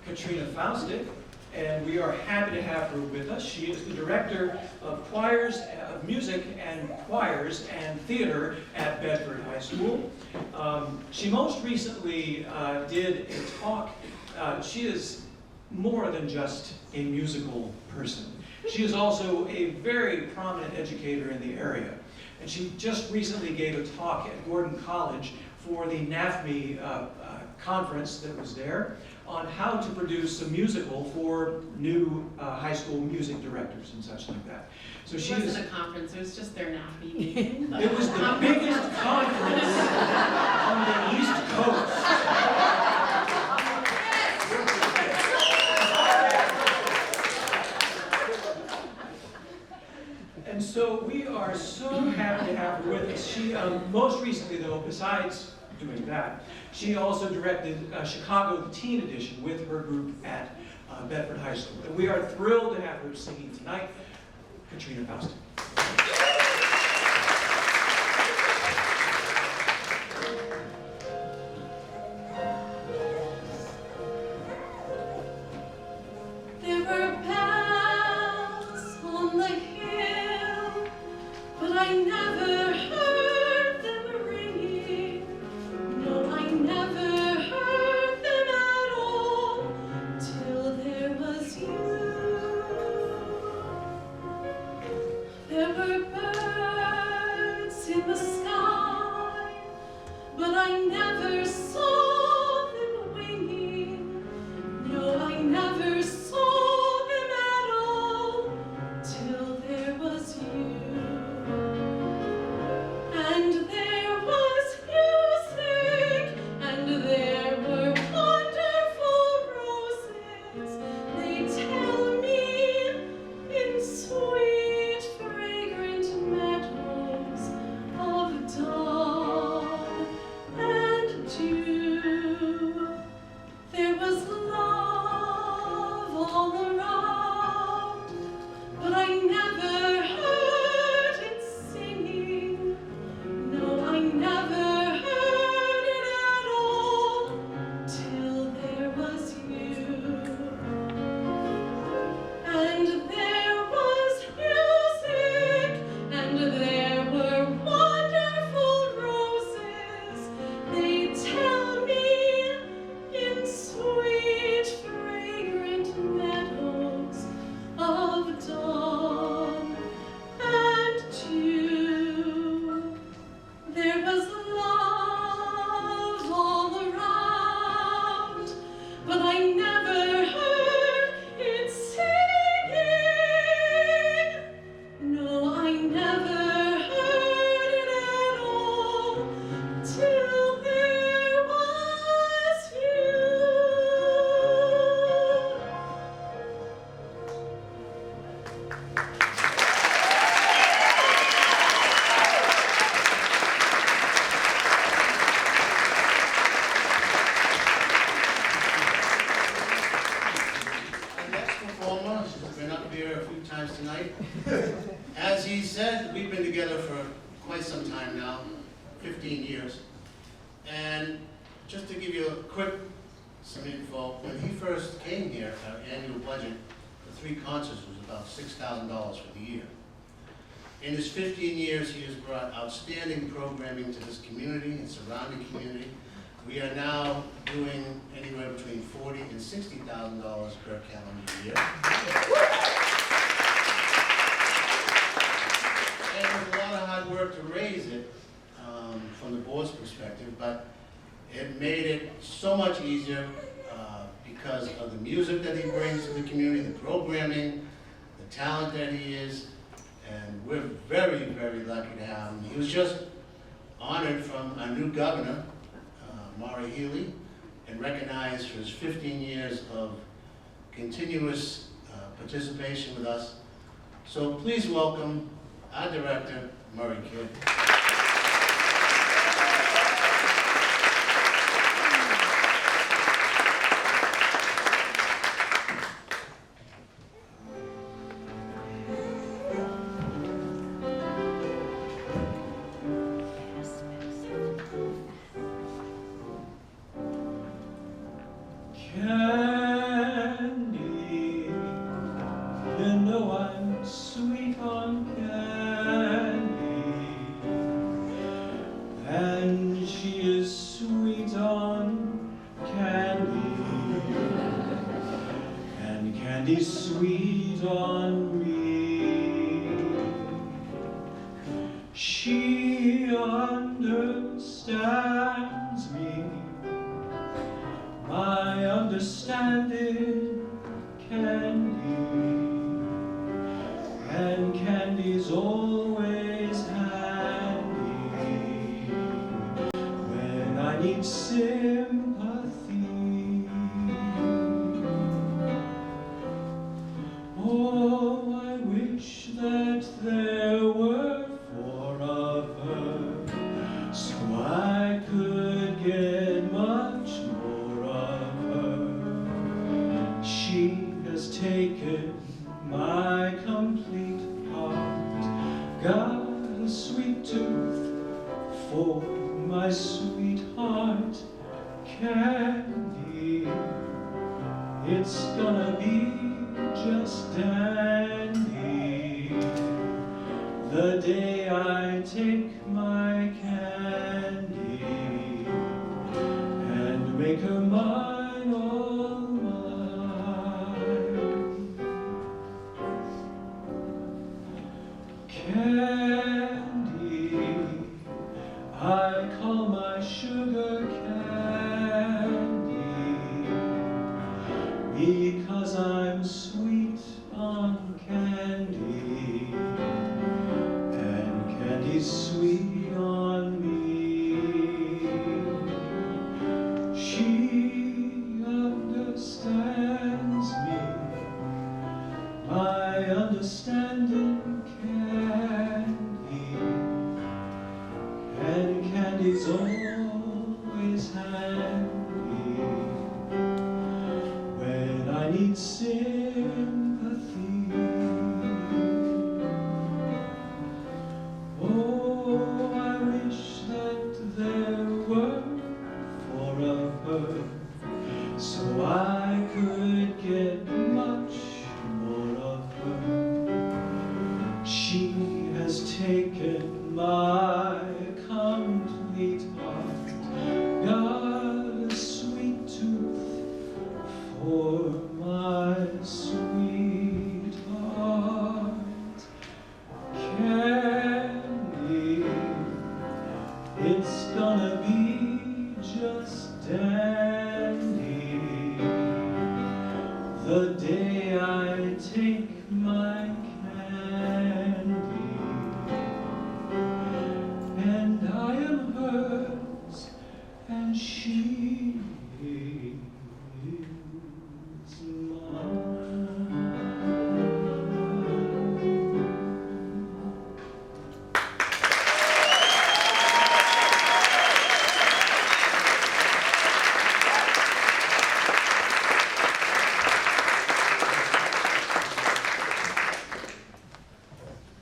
G: Katrina Faustick, and we are happy to have her with us. She is the director of choirs, of music and choirs and theater at Bedford High School. She most recently did a talk. She is more than just a musical person. She is also a very prominent educator in the area. And she just recently gave a talk at Gordon College for the NAFME conference that was there on how to produce a musical for new high school music directors and such like that. So she
F: It wasn't a conference, it was just their NAFME meeting.
G: It was the biggest conference on the East Coast. And so we are so happy to have her with us. She, most recently though, besides doing that, she also directed Chicago the Teen Edition with her group at Bedford High School. And we are thrilled to have her singing tonight, Katrina Faustick.
I: There were bells on the hill, but I never heard them ringing. No, I never heard them at all till there was you. There were birds in the sky, but I never saw them winging. No, I never saw them at all till there was you. And there was music, and there were wonderful roses. They tell me in sweet, fragrant meadows of dawn and dew. There was love all around, but I never heard it singing. No, I never heard it at all till there was you. And there was music, and there were wonderful roses. They tell me in sweet, fragrant meadows of dawn and dew. There was love all around, but I never heard it singing. No, I never heard it at all till there was you.
C: Our next performer has been up here a few times tonight. As he said, we've been together for quite some time now, 15 years. And just to give you some info, when he first came here, our annual budget for 3 concerts was about $6,000 for the year. In his 15 years, he has brought outstanding programming to this community and surrounding community. We are now doing anywhere between $40,000 and $60,000 per calendar year. And it was a lot of hard work to raise it from the board's perspective, but it made it so much easier because of the music that he brings to the community, the programming, the talent that he is, and we're very, very lucky to have him. He was just honored from our new governor, Maury Healy, and recognized for his 15 years of continuous participation with us. So please welcome our director, Murray Kidd.
G: Can Candy's sweet on me. She understands me. My understanding Candy, and Candy's always handy when I need sympathy. Oh, I wish that there were four of her, so I could get much more of her. She has taken my complete heart, got a sweet tooth for my sweetheart Candy. It's gonna be just dandy the day I take my Candy and make her mine, all mine. Candy, I call my sugar candy, because I'm sweet on candy, and candy's sweet on me. She understands me, my understanding candy, and candy's always handy when I need sympathy. Oh, I wish that there were four of her, so I could get much more of her. She has taken my complete heart, got a sweet tooth for my sweetheart Candy. It's gonna be just dandy the day I take my candy, and I am hers, and she is mine.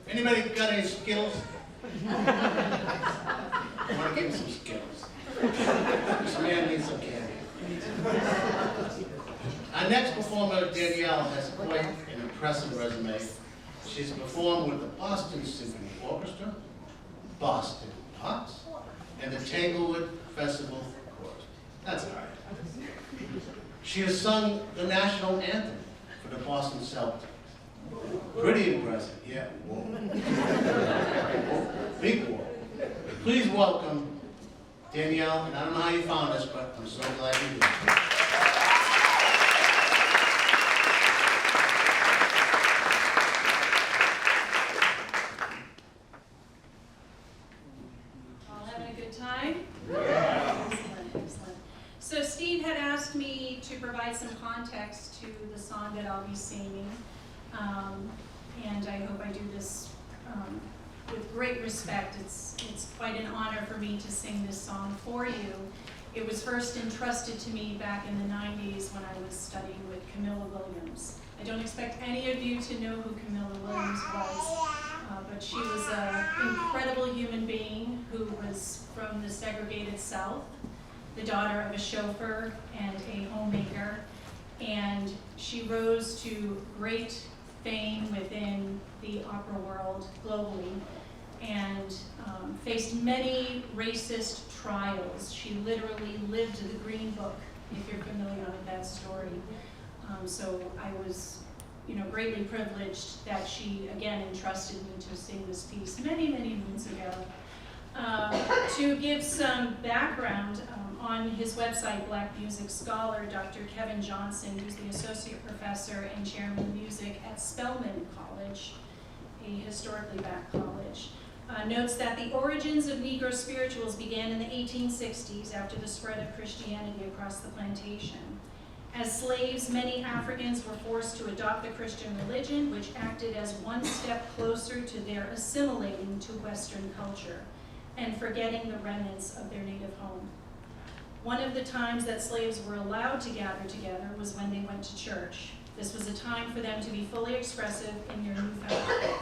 C: Anybody got any skills? I want to give him some skills. This man needs some candy. Our next performer, Danielle, has quite an impressive resume. She's performed with the Boston Symphony Orchestra, Boston Pops, and the Tanglewood Festival Chorus. That's all right. She has sung the national anthem for the Boston Celtics. Pretty impressive, yeah. Whoa. Big whoa. Please welcome Danielle, and I don't know how you found us, but I'm so glad you did.
K: All having a good time? Excellent, excellent. So Steve had asked me to provide some context to the song that I'll be singing. And I hope I do this with great respect. It's quite an honor for me to sing this song for you. It was first entrusted to me back in the 90s when I was studying with Camilla Williams. I don't expect any of you to know who Camilla Williams was, but she was an incredible human being who was from the segregated South, the daughter of a chauffeur and a homemaker, and she rose to great fame within the opera world globally, and faced many racist trials. She literally lived the Green Book, if you're familiar with that story. So I was greatly privileged that she again entrusted me to sing this piece many, many moons ago. To give some background, on his website, Black Music Scholar, Dr. Kevin Johnson, who's the associate professor and chairman of music at Spelman College, a historically black college, notes that the origins of Negro spirituals began in the 1860s after the spread of Christianity across the plantation. As slaves, many Africans were forced to adopt the Christian religion, which acted as one step closer to their assimilating to Western culture and forgetting the remnants of their native home. One of the times that slaves were allowed to gather together was when they went to church. This was a time for them to be fully expressive in their newfound faith.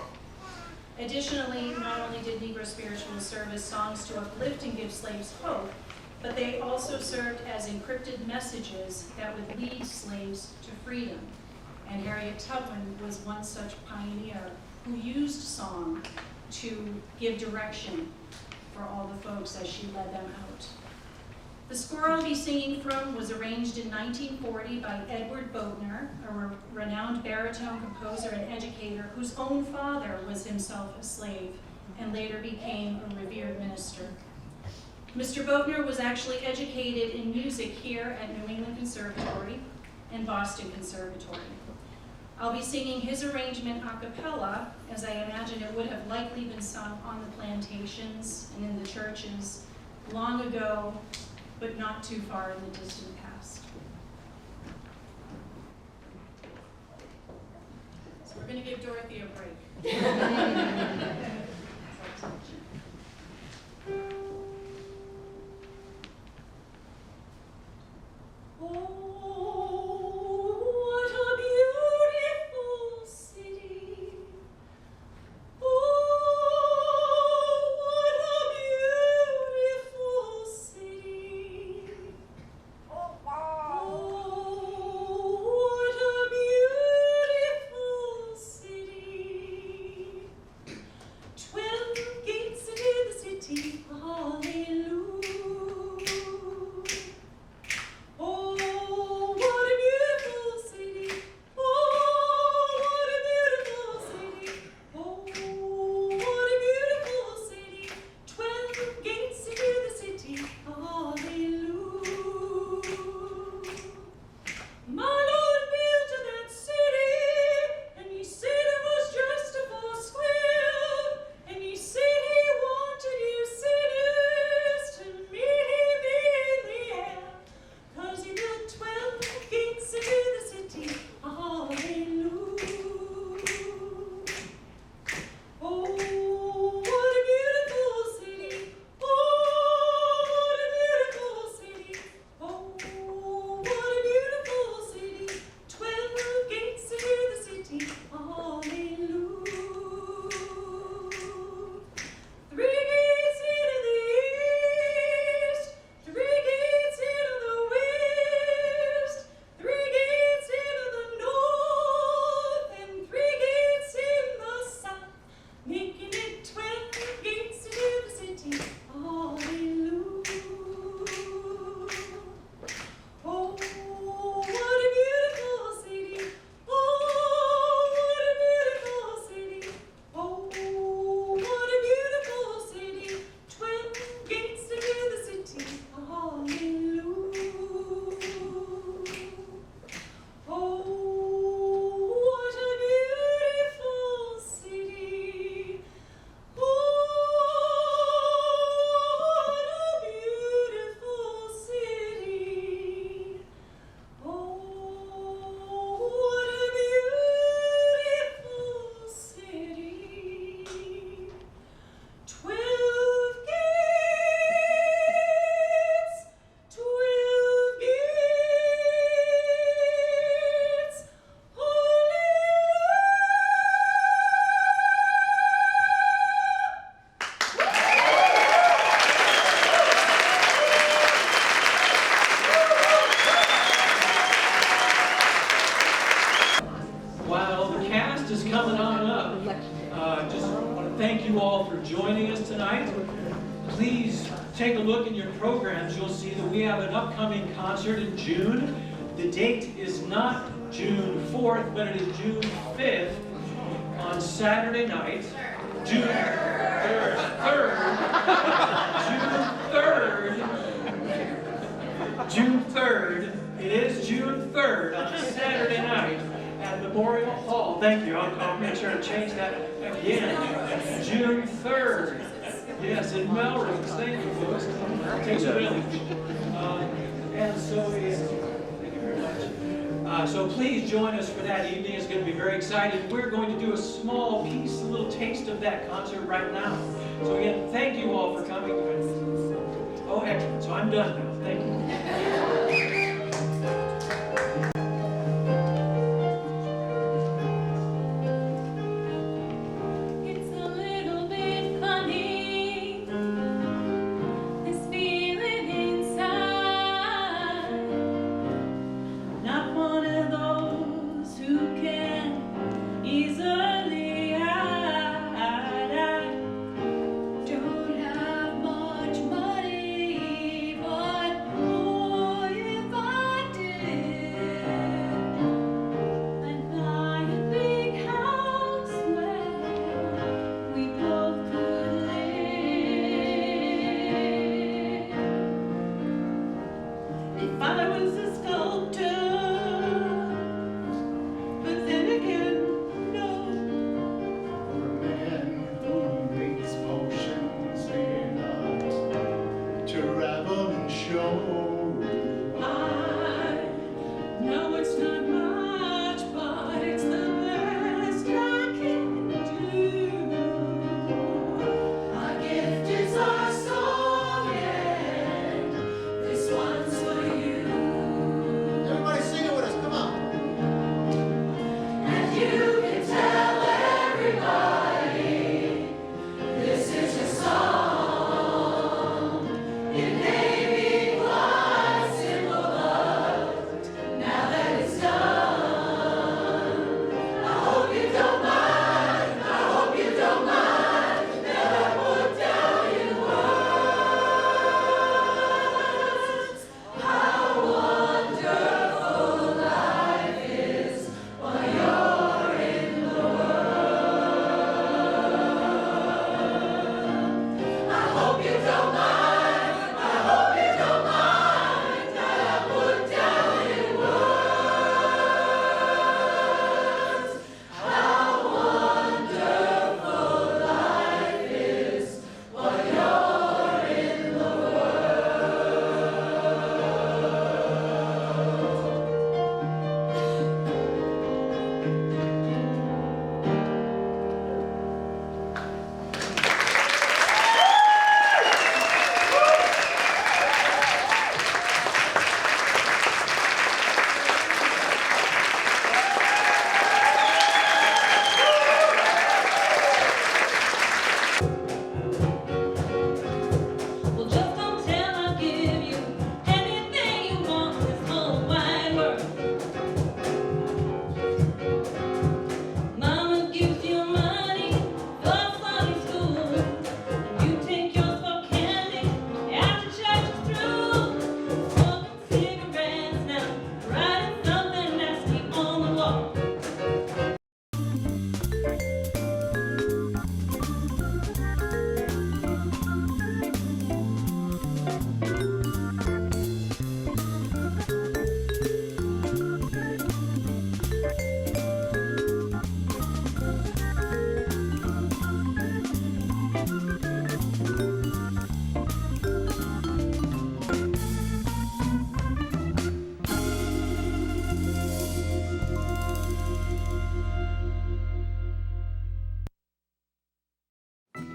K: Additionally, not only did Negro spirituals serve as songs to uplift and give slaves hope, but they also served as encrypted messages that would lead slaves to freedom. And Harriet Tubman was one such pioneer who used song to give direction for all the folks as she led them out. The score I'll be singing from was arranged in 1940 by Edward Boatner, a renowned baritone composer and educator whose own father was himself a slave and later became a revered minister. Mr. Boatner was actually educated in music here at New England Conservatory and Boston Conservatory. I'll be singing his arrangement a cappella, as I imagine it would have likely been sung on the plantations and in the churches long ago, but not too far in the distant past. So we're going to give Dorothy a break.
G: Thank you all for joining us tonight. Please take a look in your programs. You'll see that we have an upcoming concert in June. The date is not June 4th, but it is June 5th on Saturday night. June 3rd. It is June 3rd on Saturday night at Memorial Hall. Thank you. I'll make sure to change that again. June 3rd. Yes, in Melrose. Thank you, folks. It takes a village. And so, thank you very much. So please join us for that evening. It's going to be very exciting. We're going to do a small piece, a little taste of that concert right now. So again, thank you all for coming. Oh, excellent. So I'm done now. Thank you.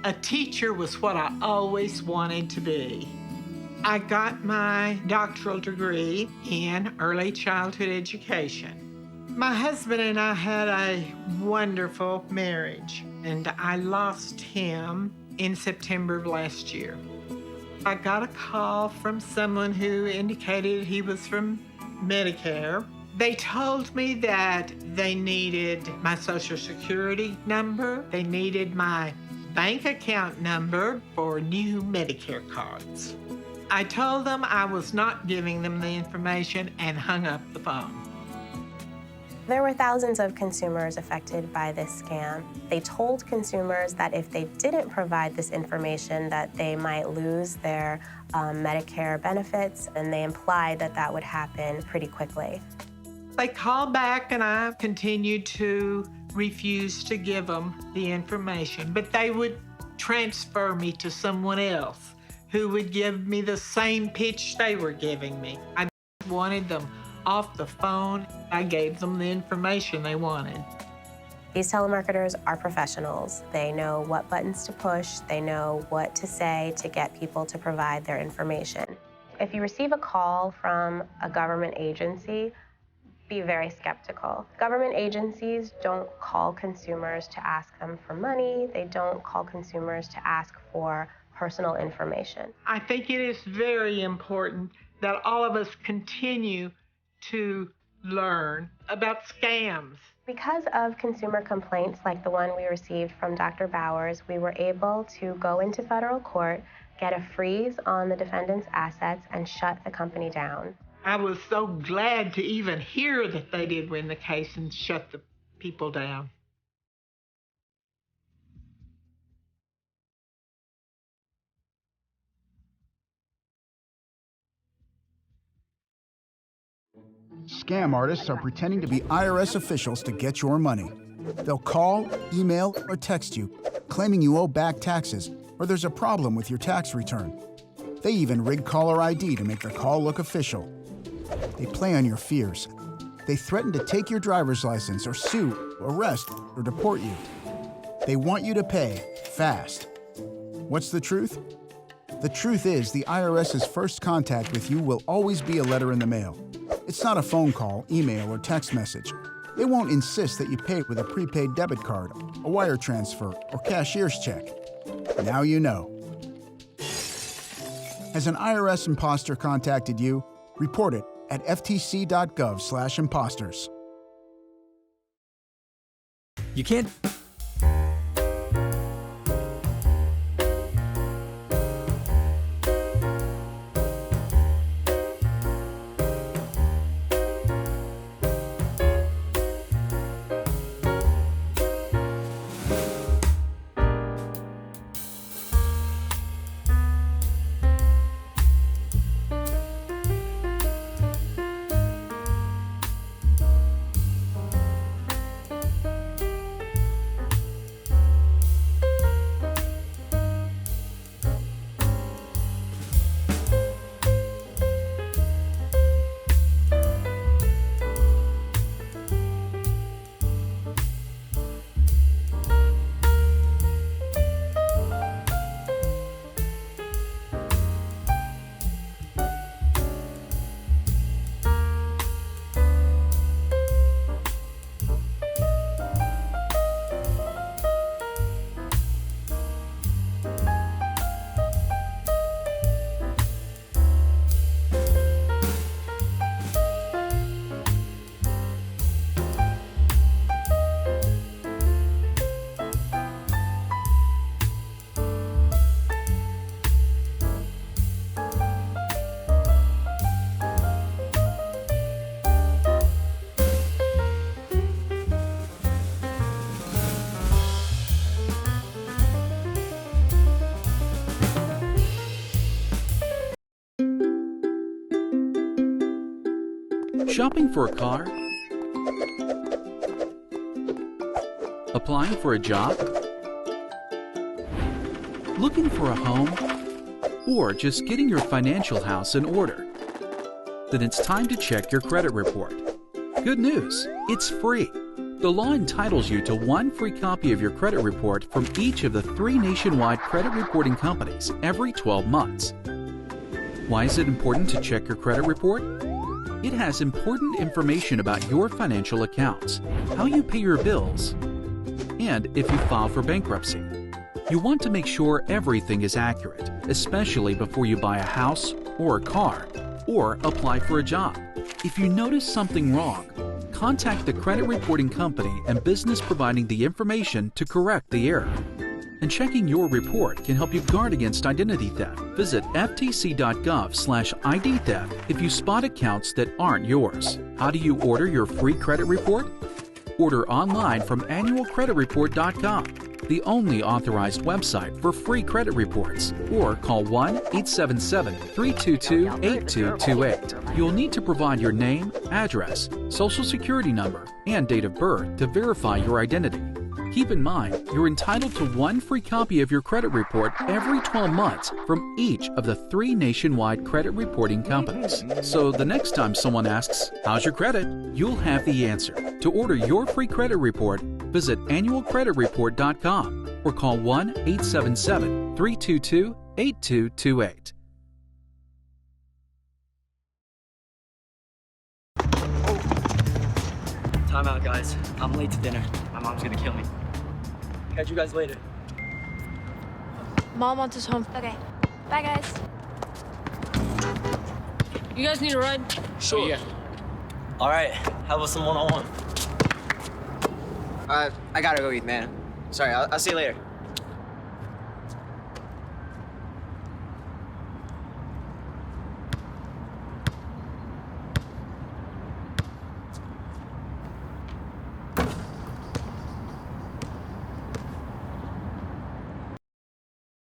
L: A teacher was what I always wanted to be. I got my doctoral degree in early childhood education. My husband and I had a wonderful marriage, and I lost him in September of last year. I got a call from someone who indicated he was from Medicare. They told me that they needed my Social Security number, they needed my bank account number for new Medicare cards. I told them I was not giving them the information and hung up the phone.
M: There were thousands of consumers affected by this scam. They told consumers that if they didn't provide this information that they might lose their Medicare benefits, and they implied that that would happen pretty quickly.
L: They called back and I continued to refuse to give them the information, but they would transfer me to someone else who would give me the same pitch they were giving me. I wanted them off the phone. I gave them the information they wanted.
M: These telemarketers are professionals. They know what buttons to push. They know what to say to get people to provide their information. If you receive a call from a government agency, be very skeptical. Government agencies don't call consumers to ask them for money. They don't call consumers to ask for personal information.
L: I think it is very important that all of us continue to learn about scams.
M: Because of consumer complaints like the one we received from Dr. Bowers, we were able to go into federal court, get a freeze on the defendant's assets, and shut the company down.
L: I was so glad to even hear that they did win the case and shut the people down.
N: Scam artists are pretending to be IRS officials to get your money. They'll call, email, or text you, claiming you owe back taxes or there's a problem with your tax return. They even rig caller ID to make the call look official. They play on your fears. They threaten to take your driver's license or sue, arrest, or deport you. They want you to pay fast. What's the truth? The truth is the IRS's first contact with you will always be a letter in the mail. It's not a phone call, email, or text message. They won't insist that you pay with a prepaid debit card, a wire transfer, or cashier's check. Now you know. Has an IRS imposter contacted you? Report it at ftc.gov/imposters.
O: You can't...
P: Shopping for a car? Applying for a job? Looking for a home? Or just getting your financial house in order? Then it's time to check your credit report. Good news, it's free. The law entitles you to one free copy of your credit report from each of the 3 nationwide credit reporting companies every 12 months. Why is it important to check your credit report? It has important information about your financial accounts, how you pay your bills, and if you file for bankruptcy. You want to make sure everything is accurate, especially before you buy a house or a car, or apply for a job. If you notice something wrong, contact the credit reporting company and business providing the information to correct the error. And checking your report can help you guard against identity theft. Visit ftc.gov/ID theft if you spot accounts that aren't yours. How do you order your free credit report? Order online from annualcreditreport.com, the only authorized website for free credit reports, or call 1-877-322-8228. You'll need to provide your name, address, social security number, and date of birth to verify your identity. Keep in mind, you're entitled to one free copy of your credit report every 12 months from each of the 3 nationwide credit reporting companies. So the next time someone asks, "How's your credit?" you'll have the answer. To order your free credit report, visit annualcreditreport.com or call 1-877-322-8228.
O: Time out, guys. I'm late to dinner. My mom's gonna kill me. Catch you guys later.
Q: Mom wants us home. Okay. Bye, guys. You guys need a ride?
O: Sure. Yeah. All right. How about some one-on-one?
R: I gotta go eat, man. Sorry, I'll see you later.